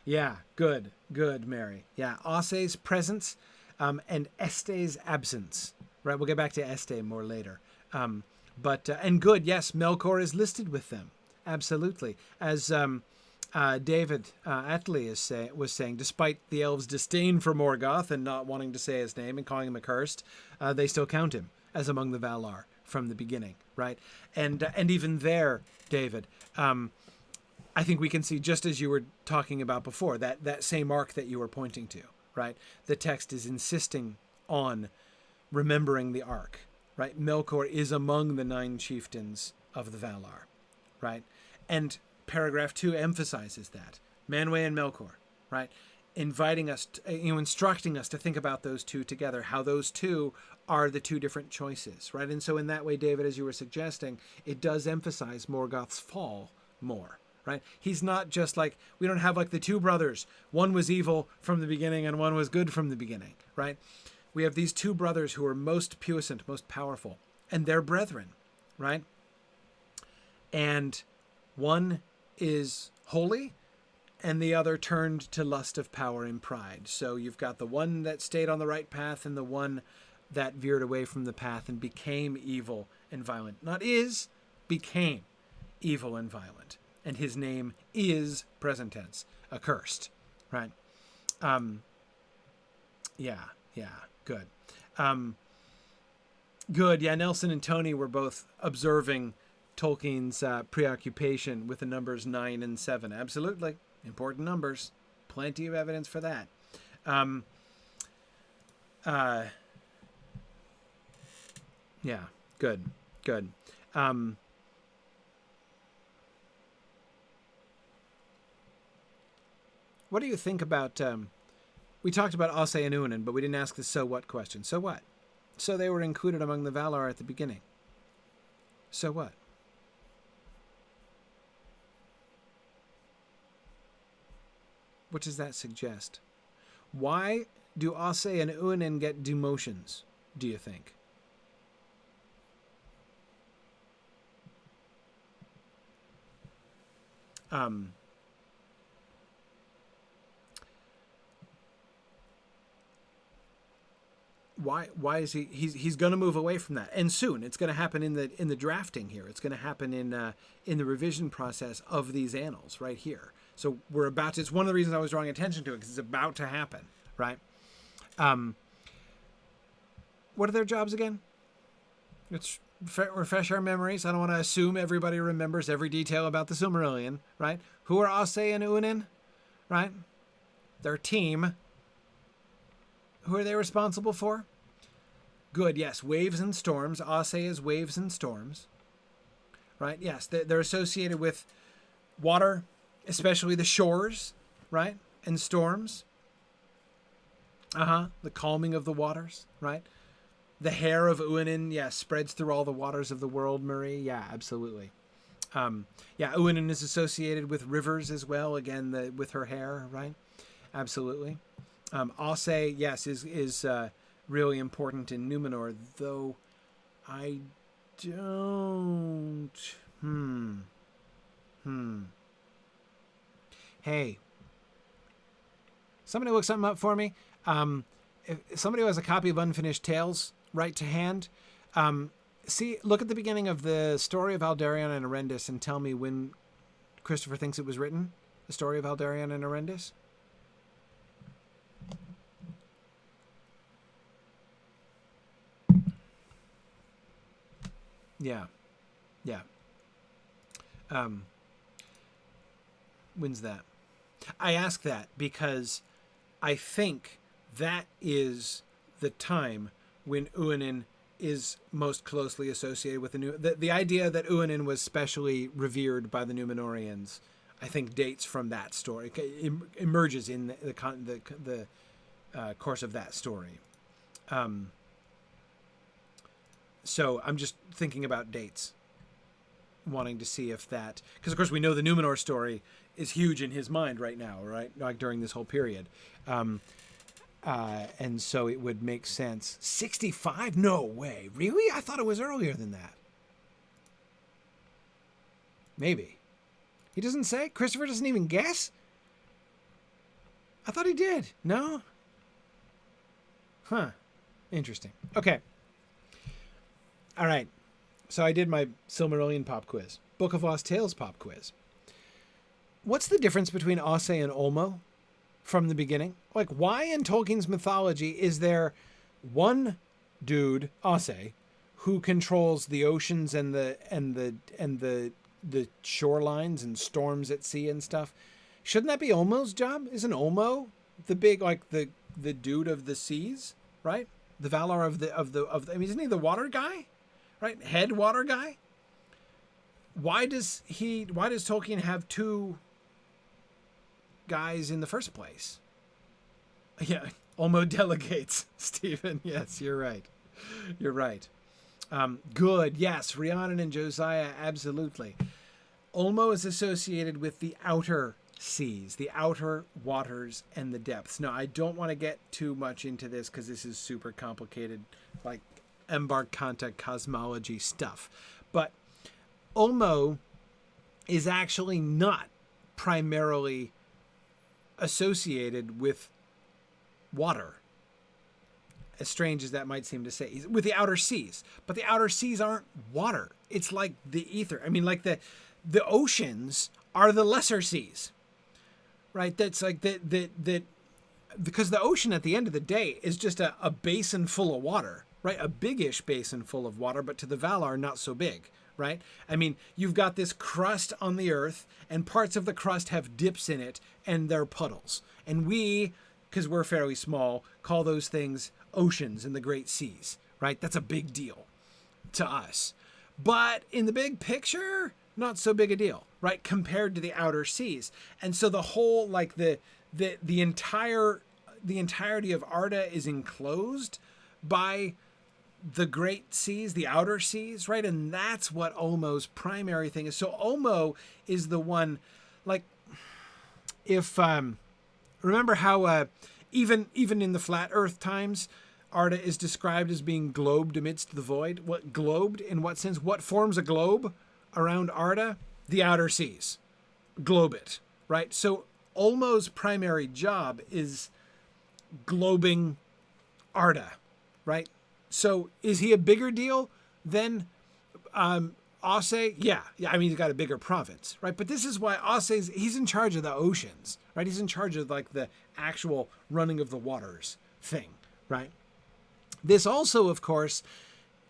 Yeah, good, Mary. Yeah, Osse's presence and Este's absence, right? We'll get back to Este more later. And good, yes, Melkor is listed with them, absolutely. As David Atlee was saying, despite the elves' disdain for Morgoth and not wanting to say his name and calling him accursed, they still count him as among the Valar from the beginning, right? And even there, David, I think we can see, just as you were talking about before, that same arc that you were pointing to, right? The text is insisting on remembering the arc, right? Melkor is among the 9 chieftains of the Valar, right? And paragraph 2 emphasizes that. Manwë and Melkor, right? Inviting us, instructing us to think about those two together, how those two are the two different choices, right? And so in that way, David, as you were suggesting, it does emphasize Morgoth's fall more, right? He's not just like, we don't have like the 2 brothers. One was evil from the beginning and one was good from the beginning, right? We have these 2 brothers who are most puissant, most powerful, and they're brethren, right? And one is holy and the other turned to lust of power and pride. So you've got the one that stayed on the right path and the one that veered away from the path and became evil and violent. Not is, became evil and violent. And his name is, present tense, accursed, right? Yeah, good. Good, yeah, Nelson and Tony were both observing Tolkien's preoccupation with the numbers 9 and 7. Absolutely. Important numbers. Plenty of evidence for that. Yeah, good. What do you think about... we talked about Osse and Uinen, but we didn't ask the so what question. So what? So they were included among the Valar at the beginning. So what? What does that suggest? Why do Osse and Uinen get demotions, do you think? Why is he's going to move away from that, and soon it's going to happen in the drafting here. It's going to happen in the revision process of these annals right here. So we're about to, it's one of the reasons I was drawing attention to it, because it's about to happen, right? What are their jobs again? Let's refresh our memories. I don't want to assume everybody remembers every detail about the Silmarillion, right? Who are Osse and Uinen, right? Their team. Who are they responsible for? Good, yes, waves and storms. Osse is waves and storms, right? Yes, they're associated with water, especially the shores, right? And storms. The calming of the waters, right? The hair of Uinen, yes, spreads through all the waters of the world, Marie. Yeah, absolutely. Uinen is associated with rivers as well, again, with her hair, right? Absolutely. Osse, yes, is really important in Numenor, though I don't... Hey, somebody look something up for me. If somebody who has a copy of Unfinished Tales right to hand, look at the beginning of the story of Aldarion and Arendis and tell me when Christopher thinks it was written, the story of Aldarion and Arendis. Yeah. When's that? I ask that because I think that is the time when Uinen is most closely associated with the idea that Uanin was specially revered by the Númenóreans, I think dates from that story. It emerges in the course of that story. So I'm just thinking about dates, wanting to see if that, because of course we know the Númenor story is huge in his mind right now, right? Like during this whole period. And so it would make sense. 65? No way. Really? I thought it was earlier than that. Maybe. He doesn't say? Christopher doesn't even guess? I thought he did. No? Huh. Interesting. Okay. All right. So I did my Silmarillion pop quiz. Book of Lost Tales pop quiz. What's the difference between Ossë and Olmo from the beginning? Like, why in Tolkien's mythology is there one dude, Ossë, who controls the oceans and the shorelines and storms at sea and stuff? Shouldn't that be Olmo's job? Isn't Olmo the big, like, the dude of the seas, right? The Valar of the I mean, isn't he the water guy? Right? Head water guy? Why does Tolkien have two guys in the first place? Yeah, Olmo delegates, Stephen. Yes, you're right. You're right. Good. Yes, Rhiannon and Josiah, absolutely. Olmo is associated with the outer seas, the outer waters and the depths. Now, I don't want to get too much into this because this is super complicated, like Embarkanta cosmology stuff. But Olmo is actually not primarily associated with water, as strange as that might seem to say, with the outer seas. But the outer seas aren't water. It's like the ether. I mean, like the oceans are the lesser seas, right? That's like that because the ocean at the end of the day is just a basin full of water, right? A biggish basin full of water, but to the Valar, not so big, right? I mean, you've got this crust on the earth, and parts of the crust have dips in it, and they're puddles. And we, because we're fairly small, call those things oceans and the great seas, right? That's a big deal to us. But in the big picture, not so big a deal, right? Compared to the outer seas. And so the whole, like the entirety of Arda is enclosed by the great seas, the outer seas, right? And that's what Olmo's primary thing is. So Olmo is the one, like, if remember how even in the flat Earth times, Arda is described as being globed amidst the void. What globed in what sense? What forms a globe around Arda? The outer seas. Globe it, right? So Olmo's primary job is globing Arda, right? So is he a bigger deal than Ossë? Yeah. I mean, he's got a bigger province, right? But this is why he's in charge of the oceans, right? He's in charge of like the actual running of the waters thing, right? This also, of course,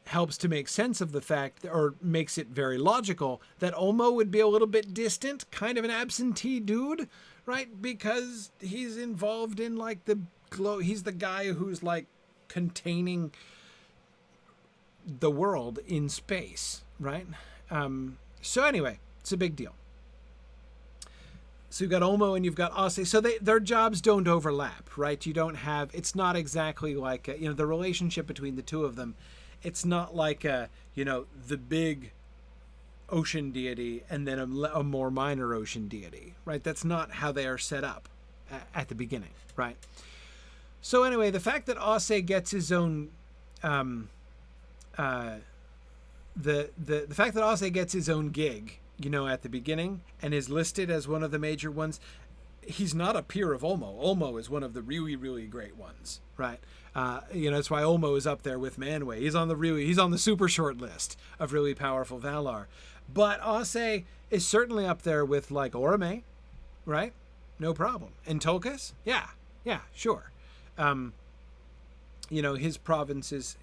helps to make sense of the fact, or makes it very logical, that Olmo would be a little bit distant, kind of an absentee dude, right? Because he's involved in like he's the guy who's like containing the world in space, right? So anyway, it's a big deal. So you've got Olmo and you've got Ossë. So their jobs don't overlap, right? You don't have, it's not exactly like, the relationship between the two of them. It's not like, the big ocean deity and then a more minor ocean deity, right? That's not how they are set up at the beginning, right? So anyway, the fact that Ossë gets his own, the fact that Ossë gets his own gig, at the beginning, and is listed as one of the major ones, he's not a peer of Olmo. Olmo is one of the really, really great ones, right? That's why Olmo is up there with Manwë. He's on the super short list of really powerful Valar. But Ossë is certainly up there with like Orome, right? No problem. And Tolkas? Yeah, sure. His province is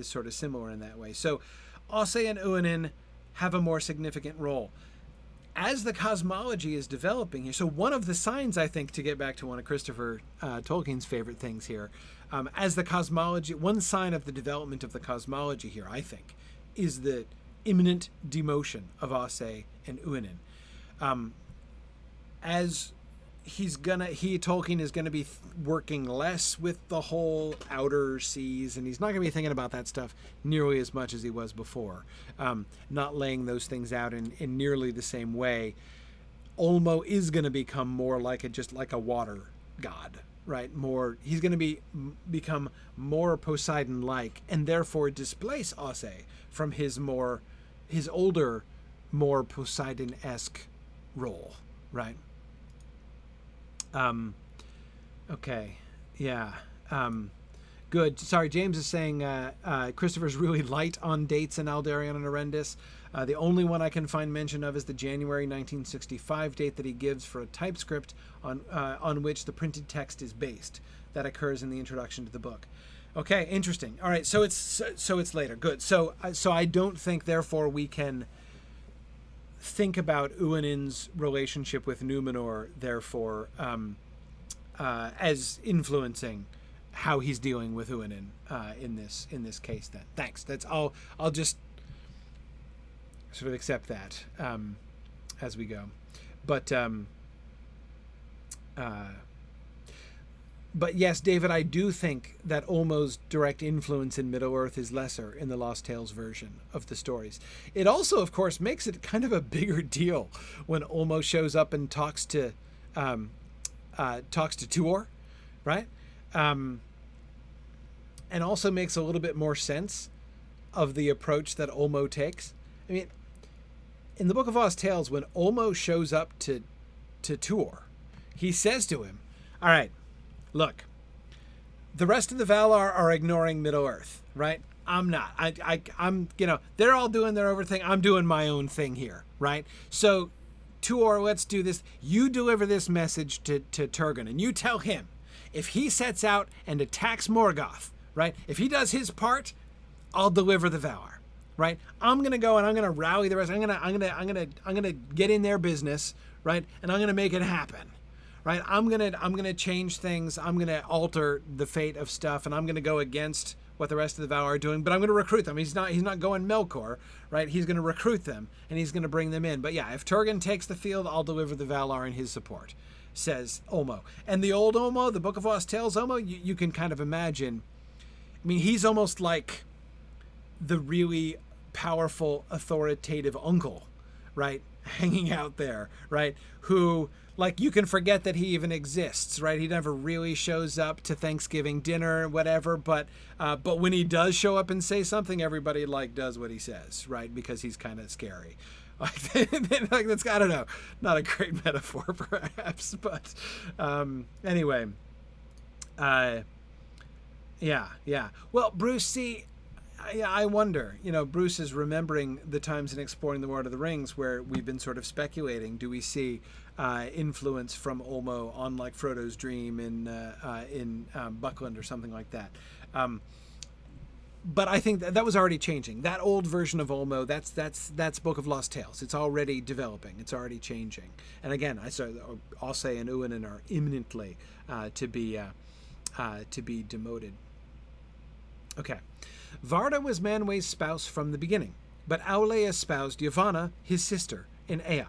sort of similar in that way. So Ossë and Uanin have a more significant role. as the cosmology is developing here, so one of the signs, I think, to get back to one of Christopher Tolkien's favorite things here, as the cosmology, one sign of the development of the cosmology here, I think, is the imminent demotion of Ase and Uinen. As Tolkien is gonna be working less with the whole outer seas, and he's not gonna be thinking about that stuff nearly as much as he was before. Not laying those things out in nearly the same way. Ulmo is gonna become more like just like a water god, right? He's gonna become more Poseidon-like, and therefore displace Ase from his older, more Poseidon-esque role, right? Okay. Yeah. Good. Sorry, James is saying Christopher's really light on dates in Aldarion and Arendis. The only one I can find mention of is the January 1965 date that he gives for a typescript on which the printed text is based. That occurs in the introduction to the book. Okay, interesting. All right, so it's later. Good. So I don't think, therefore, we can think about Uinen's relationship with Numenor, therefore, as influencing how he's dealing with Uinen in this case. Then, thanks. I'll just sort of accept that as we go. But yes, David, I do think that Ulmo's direct influence in Middle-earth is lesser in the Lost Tales version of the stories. It also, of course, makes it kind of a bigger deal when Ulmo shows up and talks to Tuor, right? And also makes a little bit more sense of the approach that Ulmo takes. I mean, in the Book of Lost Tales, when Ulmo shows up to Tuor, he says to him, all right, look, the rest of the Valar are ignoring Middle-earth, right? I'm not. I'm, they're all doing their own thing. I'm doing my own thing here, right? So, Tuor, let's do this. You deliver this message to Turgon, and you tell him, if he sets out and attacks Morgoth, right? If he does his part, I'll deliver the Valar, right? I'm gonna go and I'm gonna rally the rest. I'm gonna get in their business, right? And I'm gonna make it happen. Right, I'm gonna change things. I'm gonna alter the fate of stuff, and I'm gonna go against what the rest of the Valar are doing. But I'm gonna recruit them. He's not going Melkor, right? He's gonna recruit them, and he's gonna bring them in. But yeah, if Turgon takes the field, I'll deliver the Valar in his support, says Ulmo. And the old Ulmo, the Book of Lost Tales Ulmo, you can kind of imagine. I mean, he's almost like the really powerful, authoritative uncle, right? Hanging out there, right? Who, like, you can forget that he even exists, right? He never really shows up to Thanksgiving dinner or whatever, but when he does show up and say something, everybody does what he says, right? Because he's kind of scary. Like that's, I don't know, not a great metaphor perhaps, but anyway, yeah. Well, Bruce, see, I wonder, Bruce is remembering the times in exploring the Lord of the Rings where we've been sort of speculating, do we see influence from Ulmo on like Frodo's dream in Buckland or something like that. But I think that was already changing. That old version of Ulmo, that's Book of Lost Tales. It's already developing. It's already changing. And again, Ase and Uinen are imminently to be demoted. Okay. Varda was Manwë's spouse from the beginning, but Aule espoused Yavanna, his sister, in Ea.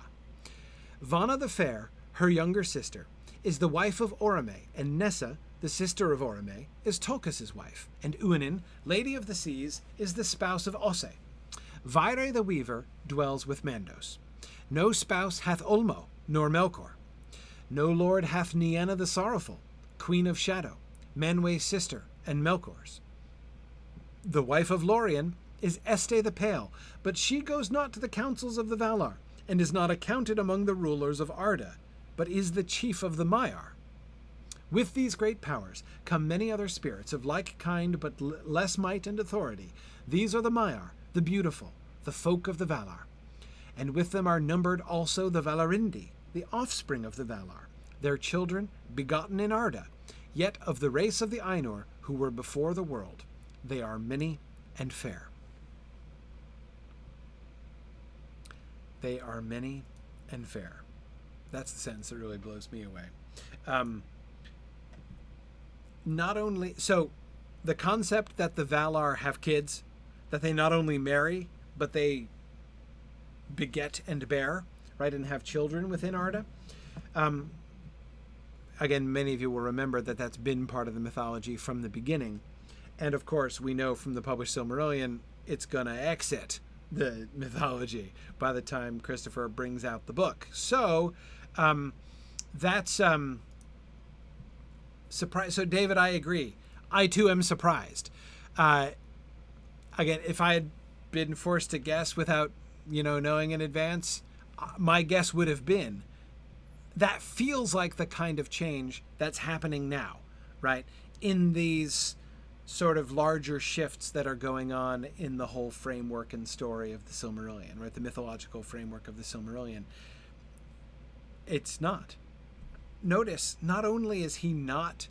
Vanna the Fair, her younger sister, is the wife of Orome, and Nessa, the sister of Orome, is Tulkas' wife, and Uinen, Lady of the Seas, is the spouse of Osse. Vaire the Weaver dwells with Mandos. No spouse hath Ulmo, nor Melkor. No lord hath Nienna the Sorrowful, Queen of Shadow, Manwë's sister, and Melkor's. The wife of Lorien is Este the Pale, but she goes not to the councils of the Valar, and is not accounted among the rulers of Arda, but is the chief of the Maiar. With these great powers come many other spirits of like kind but less might and authority. These are the Maiar, the beautiful, the folk of the Valar. And with them are numbered also the Valarindi, the offspring of the Valar, their children begotten in Arda, yet of the race of the Ainur who were before the world. They are many and fair. They are many and fair. That's the sentence that really blows me away. Not only so, the concept that the Valar have kids, that they not only marry but they beget and bear, right, and have children within Arda. Again, many of you will remember that that's been part of the mythology from the beginning, and of course we know from the published Silmarillion it's gonna exit the mythology by the time Christopher brings out the book. So that's surprise. So David, I agree. I too am surprised. Again, if I had been forced to guess without, knowing in advance, my guess would have been that feels like the kind of change that's happening now, right? In these sort of larger shifts that are going on in the whole framework and story of the Silmarillion, right? The mythological framework of the Silmarillion. It's not. Notice, not only has he not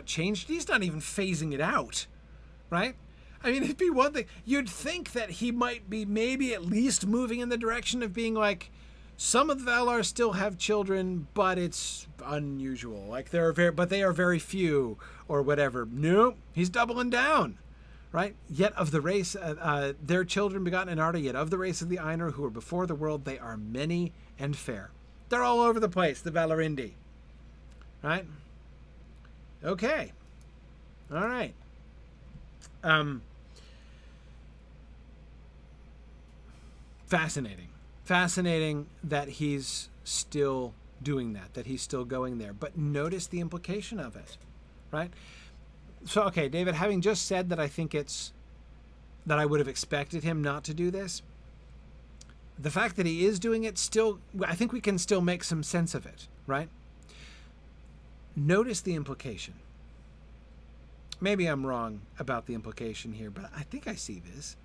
changed, he's not even phasing it out, right? I mean, it'd be one thing. You'd think that he might be maybe at least moving in the direction of being like, some of the Valar still have children, but it's unusual. Like they are very few, or whatever. No, he's doubling down, right? Yet of the race, their children begotten in Arda, yet of the race of the Ainur who were before the world, they are many and fair. They're all over the place, the Valarindi, right? Okay, all right. Fascinating that he's still doing that he's still going there. But notice the implication of it, right? So, okay, David, having just said that I think that I would have expected him not to do this, the fact that he is doing it still, I think we can still make some sense of it, right? Notice the implication. Maybe I'm wrong about the implication here, but I think I see this.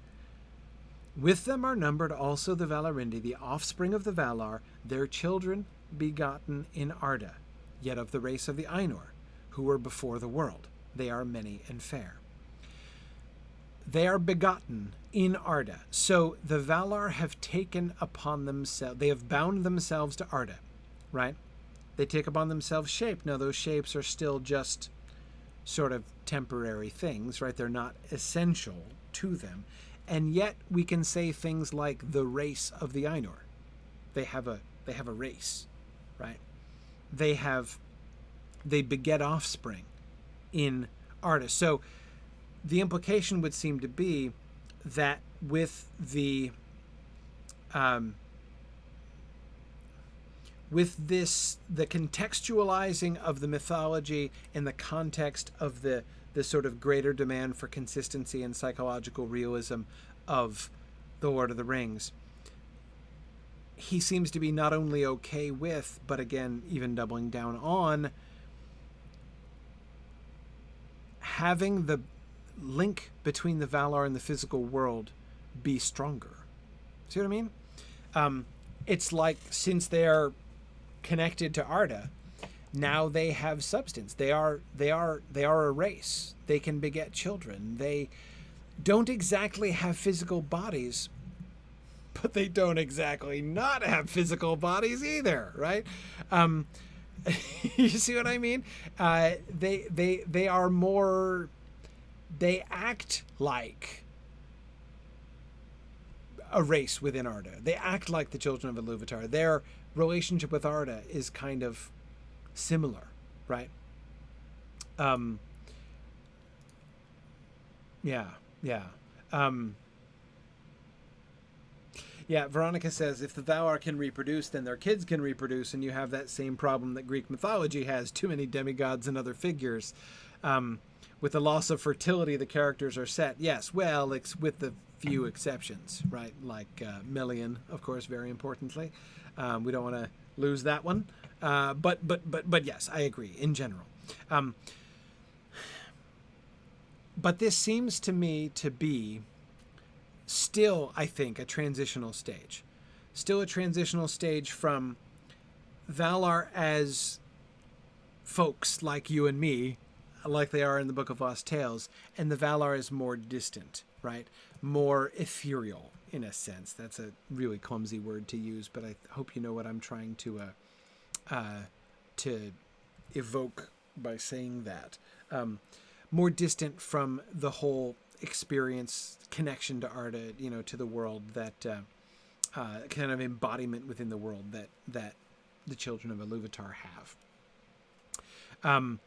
With them are numbered also the Valarindi, the offspring of the Valar, their children begotten in Arda, yet of the race of the Ainur, who were before the world. They are many and fair. They are begotten in Arda. So the Valar have taken upon themselves, they have bound themselves to Arda, right? They take upon themselves shape. Now those shapes are still just sort of temporary things, right? They're not essential to them. And yet we can say things like the race of the Ainur. They have a race, right? They beget offspring in Arda. So the implication would seem to be that with the contextualizing of the mythology in the context of the sort of greater demand for consistency and psychological realism of The Lord of the Rings, he seems to be not only okay with, but again, even doubling down on, having the link between the Valar and the physical world be stronger. See what I mean? It's like, since they're connected to Arda, now they have substance. They are a race. They can beget children. They don't exactly have physical bodies, but they don't exactly not have physical bodies either, right? You see what I mean? They are more. They act like a race within Arda. They act like the children of Iluvatar. Their relationship with Arda is kind of similar, right? Veronica says, if the Valar can reproduce, then their kids can reproduce, and you have that same problem that Greek mythology has, too many demigods and other figures. With the loss of fertility, the characters are set. Yes, well, with the few exceptions, right? Like Melian, of course, very importantly. We don't want to lose that one. But yes, I agree in general. But this seems to me to be still, I think, a transitional stage. Still a transitional stage from Valar as folks like you and me, like they are in the Book of Lost Tales, and the Valar is more distant, right? More ethereal in a sense. That's a really clumsy word to use, but I hope you know what I'm trying to evoke by saying that. More distant from the whole experience, connection to art, to the world, that kind of embodiment within the world that the children of Iluvatar have.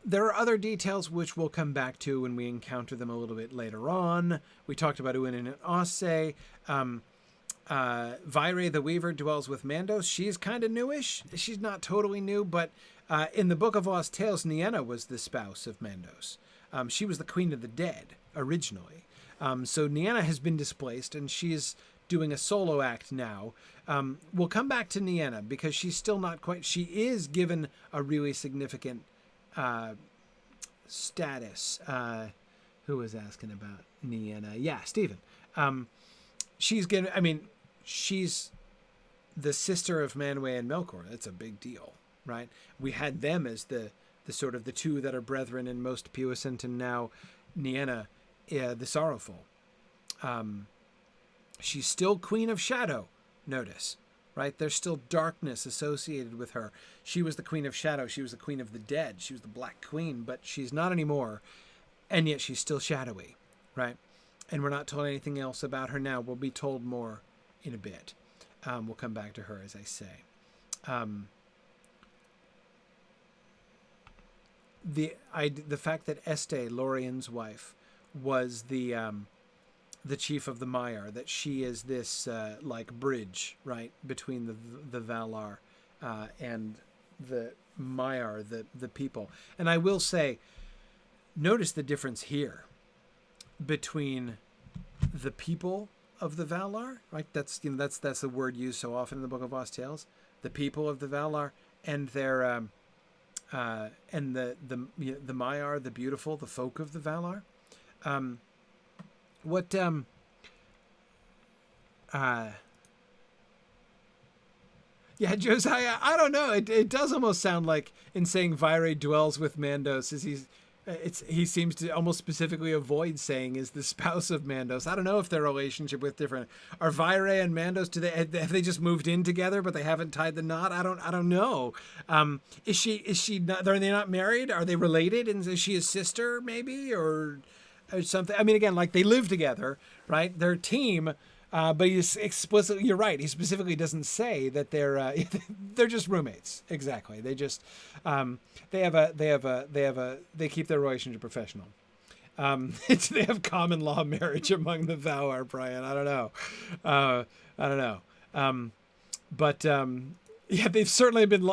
There are other details which we'll come back to when we encounter them a little bit later on. We talked about Uinen and Osse. Vaire the Weaver dwells with Mandos. She's kind of newish. She's not totally new, but in the Book of Lost Tales, Nienna was the spouse of Mandos. She was the Queen of the Dead originally. So Nienna has been displaced, and she's doing a solo act now. We'll come back to Nienna because she's still not quite... She is given a really significant status. Who was asking about Nienna? Yeah, Stephen. She's the sister of Manwë and Melkor. That's a big deal, right? We had them as the sort of the two that are brethren and most puissant, and now Nienna, the sorrowful. She's still Queen of Shadow, notice, right? There's still darkness associated with her. She was the Queen of Shadow. She was the Queen of the Dead. She was the Black Queen, but she's not anymore, and yet she's still shadowy, right? And we're not told anything else about her now. We'll be told more in a bit. We'll come back to her, as I say. The fact that Este, Lorien's wife, was the chief of the Maiar, that she is this bridge, right, between the Valar and the Maiar, the people. And I will say, notice the difference here between the people of the Valar, right? That's the word used so often in the Book of Lost Tales. The people of the Valar and their and the Maiar, the beautiful, the folk of the Valar. Yeah, Josiah, I don't know. It does almost sound like in saying Vaire dwells with Mandos, he seems to almost specifically avoid saying is the spouse of Mandos. I don't know if their relationship with different are Vaire and Mandos. Have they just moved in together but they haven't tied the knot? I don't know. Is she not? Are they not married? Are they related? And is she his sister maybe or something? I mean, again, like they live together, right? They're a team. But he's explicitly, you're right. He specifically doesn't say that they're just roommates. Exactly. They just they keep their relationship professional. They have common law marriage among the Valar, Brian. I don't know. Yeah, they've certainly been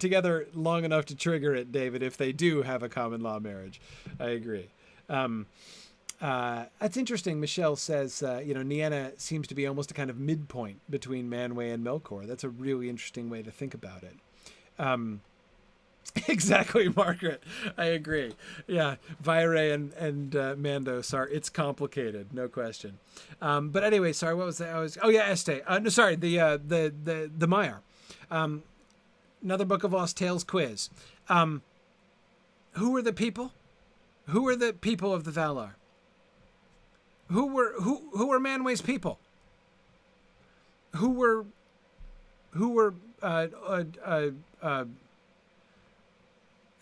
together long enough to trigger it, David. If they do have a common law marriage, I agree. That's interesting. Michelle says, Nienna seems to be almost a kind of midpoint between Manwë and Melkor. That's a really interesting way to think about it. Exactly, Margaret. I agree. Yeah, Vaire and Mandos it's complicated, no question. But anyway, sorry, what was that? Este. No, sorry, the Maiar. Another Book of Lost Tales quiz. Who were the people? Who were the people of the Valar? Who were Manwë's people? Who were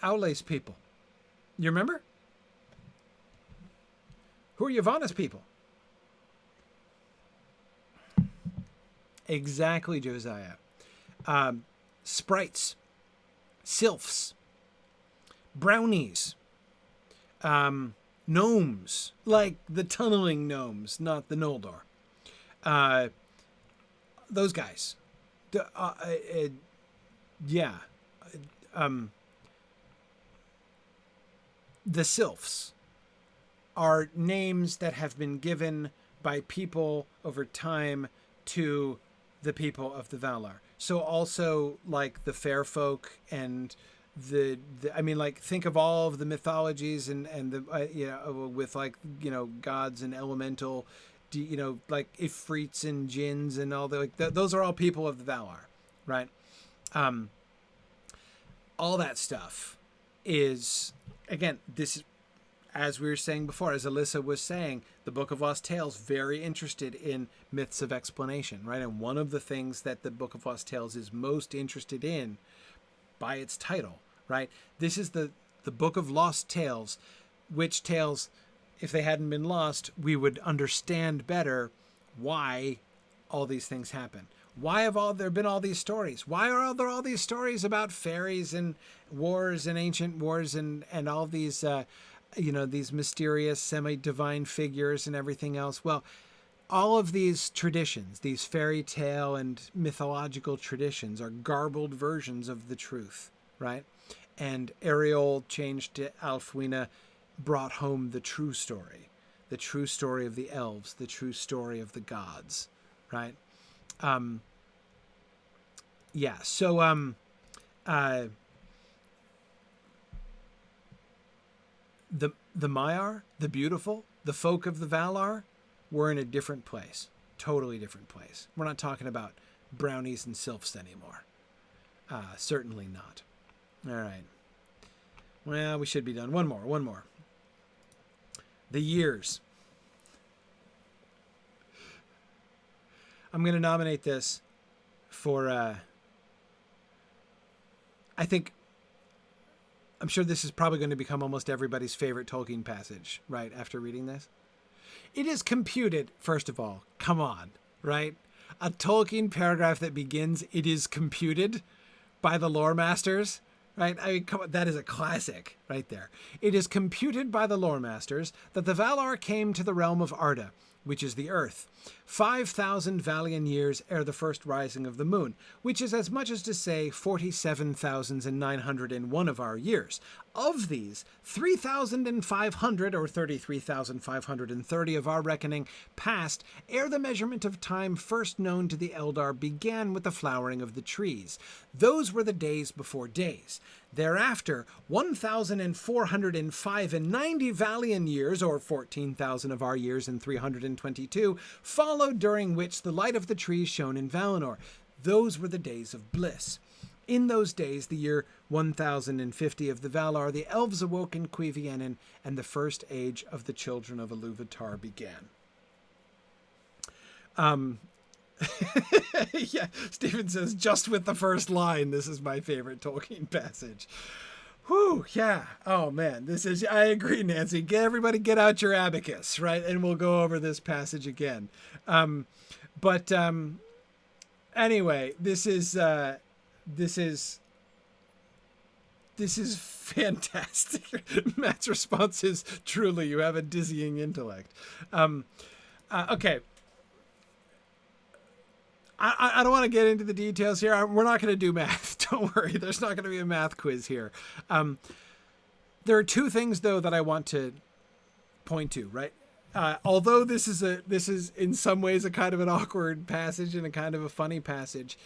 Aule's people? You remember? Who are Yavanna's people? Exactly, Josiah. Sprites, sylphs, brownies, gnomes, like the tunneling gnomes, not the Noldor. Those guys. The sylphs are names that have been given by people over time to the people of the Valar. So also like the fair folk and think of all of the mythologies and the with gods and elemental, like ifrits and jinns and all those are all people of the Valar, right? All that stuff is, again, this is as we were saying before, as Alyssa was saying, the Book of Lost Tales, very interested in myths of explanation, right? And one of the things that the Book of Lost Tales is most interested in by its title, right? This is the Book of Lost Tales, which tales, if they hadn't been lost, we would understand better why all these things happen. Why have there been all these stories? Why are there all these stories about fairies and wars and ancient wars and all these, these mysterious semi-divine figures and everything else? Well, all of these traditions, these fairy tale and mythological traditions, are garbled versions of the truth, right? And Ariel, changed to Alfwina, brought home the true story of the elves, the true story of the gods, right? The Maiar, the beautiful, the folk of the Valar, were in a different place, totally different place. We're not talking about brownies and sylphs anymore. Certainly not. All right. Well, we should be done. One more. The years. I'm going to nominate this for, I'm sure this is probably going to become almost everybody's favorite Tolkien passage, right, after reading this. It is computed, first of all, come on, right? A Tolkien paragraph that begins, "It is computed," by the lore masters, right? I mean, come on, that is a classic right there. "It is computed by the lore masters that the Valar came to the realm of Arda, which is the earth, 5,000 Valian years ere the first rising of the moon, which is as much as to say 47,901 of our years. Of these, 3,500 or 33,530 of our reckoning passed ere the measurement of time first known to the Eldar began with the flowering of the trees. Those were the days before days. Thereafter, 1,405 and 90 Valian years, or 14,000 of our years and 322, followed, during which the light of the trees shone in Valinor. Those were the days of bliss. In those days, the year 1050 of the Valar, the elves awoke in Cuiviénen, and the first age of the children of Ilúvatar began." Yeah, Stephen says, just with the first line, this is my favorite Tolkien passage. Whew, yeah. Oh, man, I agree, Nancy. Everybody get out your abacus, right? And we'll go over this passage again. Anyway, this is fantastic. Matt's response is, "Truly, you have a dizzying intellect." Okay. I don't want to get into the details here. We're not going to do math. Don't worry. There's not going to be a math quiz here. There are two things, though, that I want to point to, right? Although this is in some ways a kind of an awkward passage and a kind of a funny passage,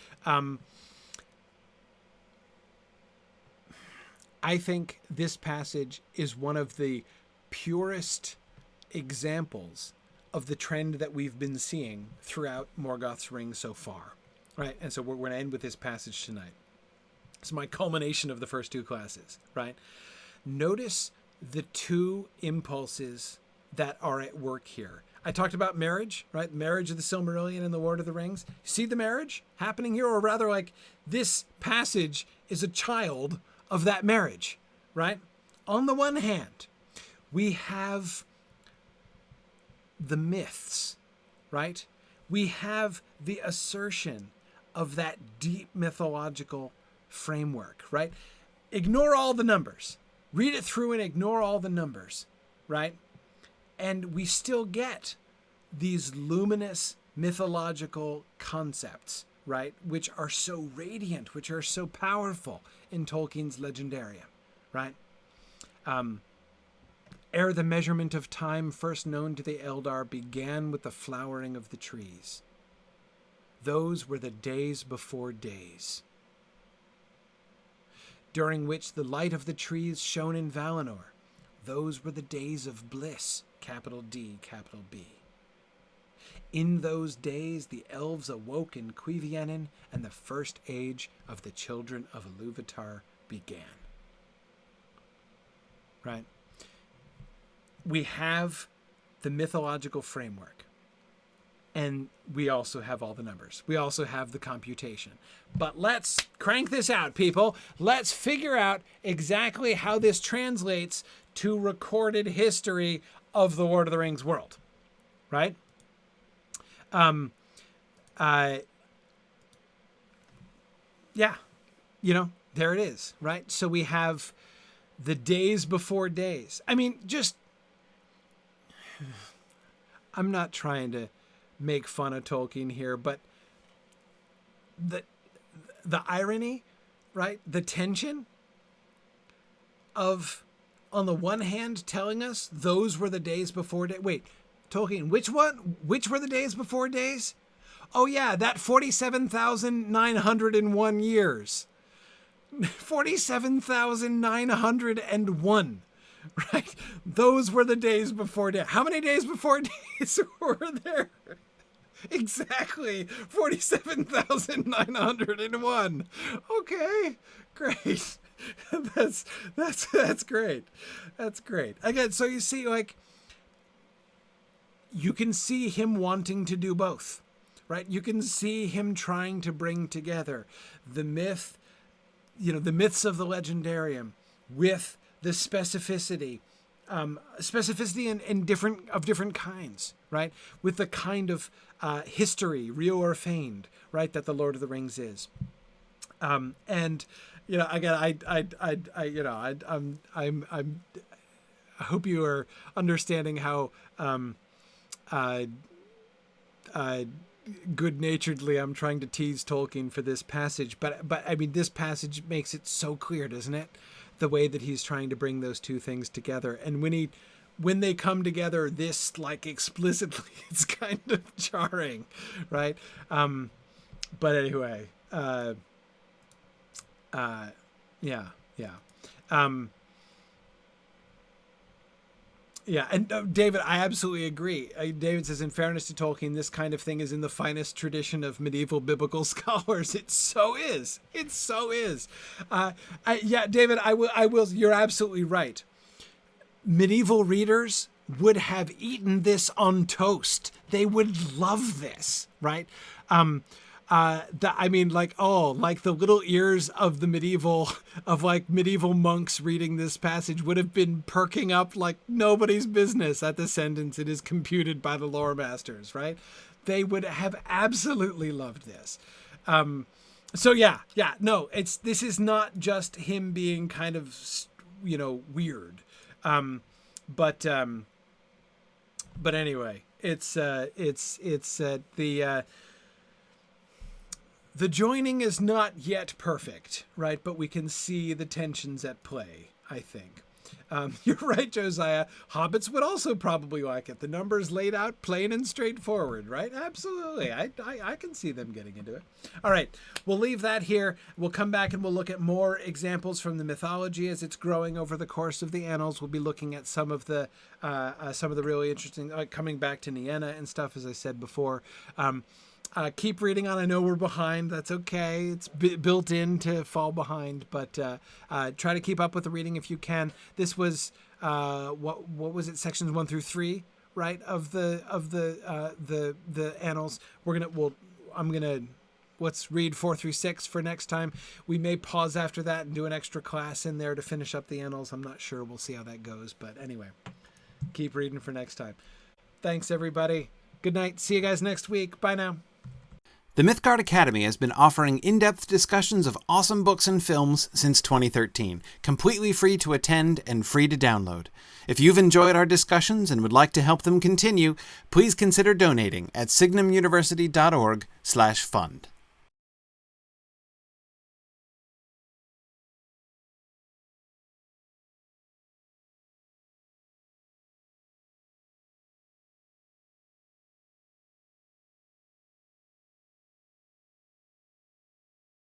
I think this passage is one of the purest examples of the trend that we've been seeing throughout Morgoth's Ring so far, right? And so we're going to end with this passage tonight. It's my culmination of the first two classes, right? Notice the two impulses that are at work here. I talked about marriage, right? Marriage of the Silmarillion and the Lord of the Rings. See the marriage happening here? Or rather, like, this passage is a child of that marriage, right? On the one hand, we have the myths, right? We have the assertion of that deep mythological framework, right? Ignore all the numbers. Read it through and ignore all the numbers, right? And we still get these luminous mythological concepts, right? Which are so radiant, which are so powerful in Tolkien's Legendarium, right? Ere the measurement of time first known to the Eldar began with the flowering of the trees. Those were the days before days, during which the light of the trees shone in Valinor. Those were the days of bliss, capital D, capital B. In those days, the elves awoke in Cuiviénen, and the first age of the children of Ilúvatar began. Right? we have the mythological framework, and we also have all the numbers. We also have the computation. But let's crank this out, people. Let's figure out exactly how this translates to recorded history of the Lord of the Rings world, right? Yeah, you know, there it is, right? So we have the days before days. I mean, just, I'm not trying to make fun of Tolkien here, but the irony, right? The tension of, on the one hand, telling us those were the days before days. Wait, Tolkien, which one? Which were the days before days? Oh yeah, that 47,901 years. 47,901, right? Those were the days before days. How many days before days were there? Exactly 47,901. Okay, great. That's great. That's great. Again, so you see, like, you can see him wanting to do both, right? You can see him trying to bring together the myth, you know, the myths of the legendarium with the specificity in different kinds, right? With the kind of history, real or feigned, right, that the Lord of the Rings is. And you know, again, I hope you are understanding how good-naturedly I'm trying to tease Tolkien for this passage, but I mean, this passage makes it so clear, doesn't it? The way that he's trying to bring those two things together, and when they come together this, like, explicitly, it's kind of jarring, right? But anyway, yeah. Yeah, and David, I absolutely agree. David says, in fairness to Tolkien, this kind of thing is in the finest tradition of medieval biblical scholars. It so is. It so is. Yeah, David, I will. You're absolutely right. Medieval readers would have eaten this on toast. They would love this, right? I mean, like, oh, like the little ears of the medieval monks reading this passage would have been perking up like nobody's business at the sentence it is computed by the lore masters, right? They would have absolutely loved this. So yeah, no, this is not just him being kind of, you know, weird. But anyway, it's the joining is not yet perfect, right? But we can see the tensions at play, I think. You're right, Josiah. Hobbits would also probably like it. The numbers laid out plain and straightforward, right? Absolutely. I can see them getting into it. All right. We'll leave that here. We'll come back and we'll look at more examples from the mythology as it's growing over the course of the annals. We'll be looking at some of the really interesting, coming back to Nienna and stuff, as I said before. Keep reading on. I know we're behind. That's okay. It's built in to fall behind, but try to keep up with the reading if you can. This was what was it? Sections 1 through 3, right? Of the annals. Let's read 4 through 6 for next time. We may pause after that and do an extra class in there to finish up the annals. I'm not sure. We'll see how that goes. But anyway, keep reading for next time. Thanks, everybody. Good night. See you guys next week. Bye now. The Mythgard Academy has been offering in-depth discussions of awesome books and films since 2013, completely free to attend and free to download. If you've enjoyed our discussions and would like to help them continue, please consider donating at signumuniversity.org/fund.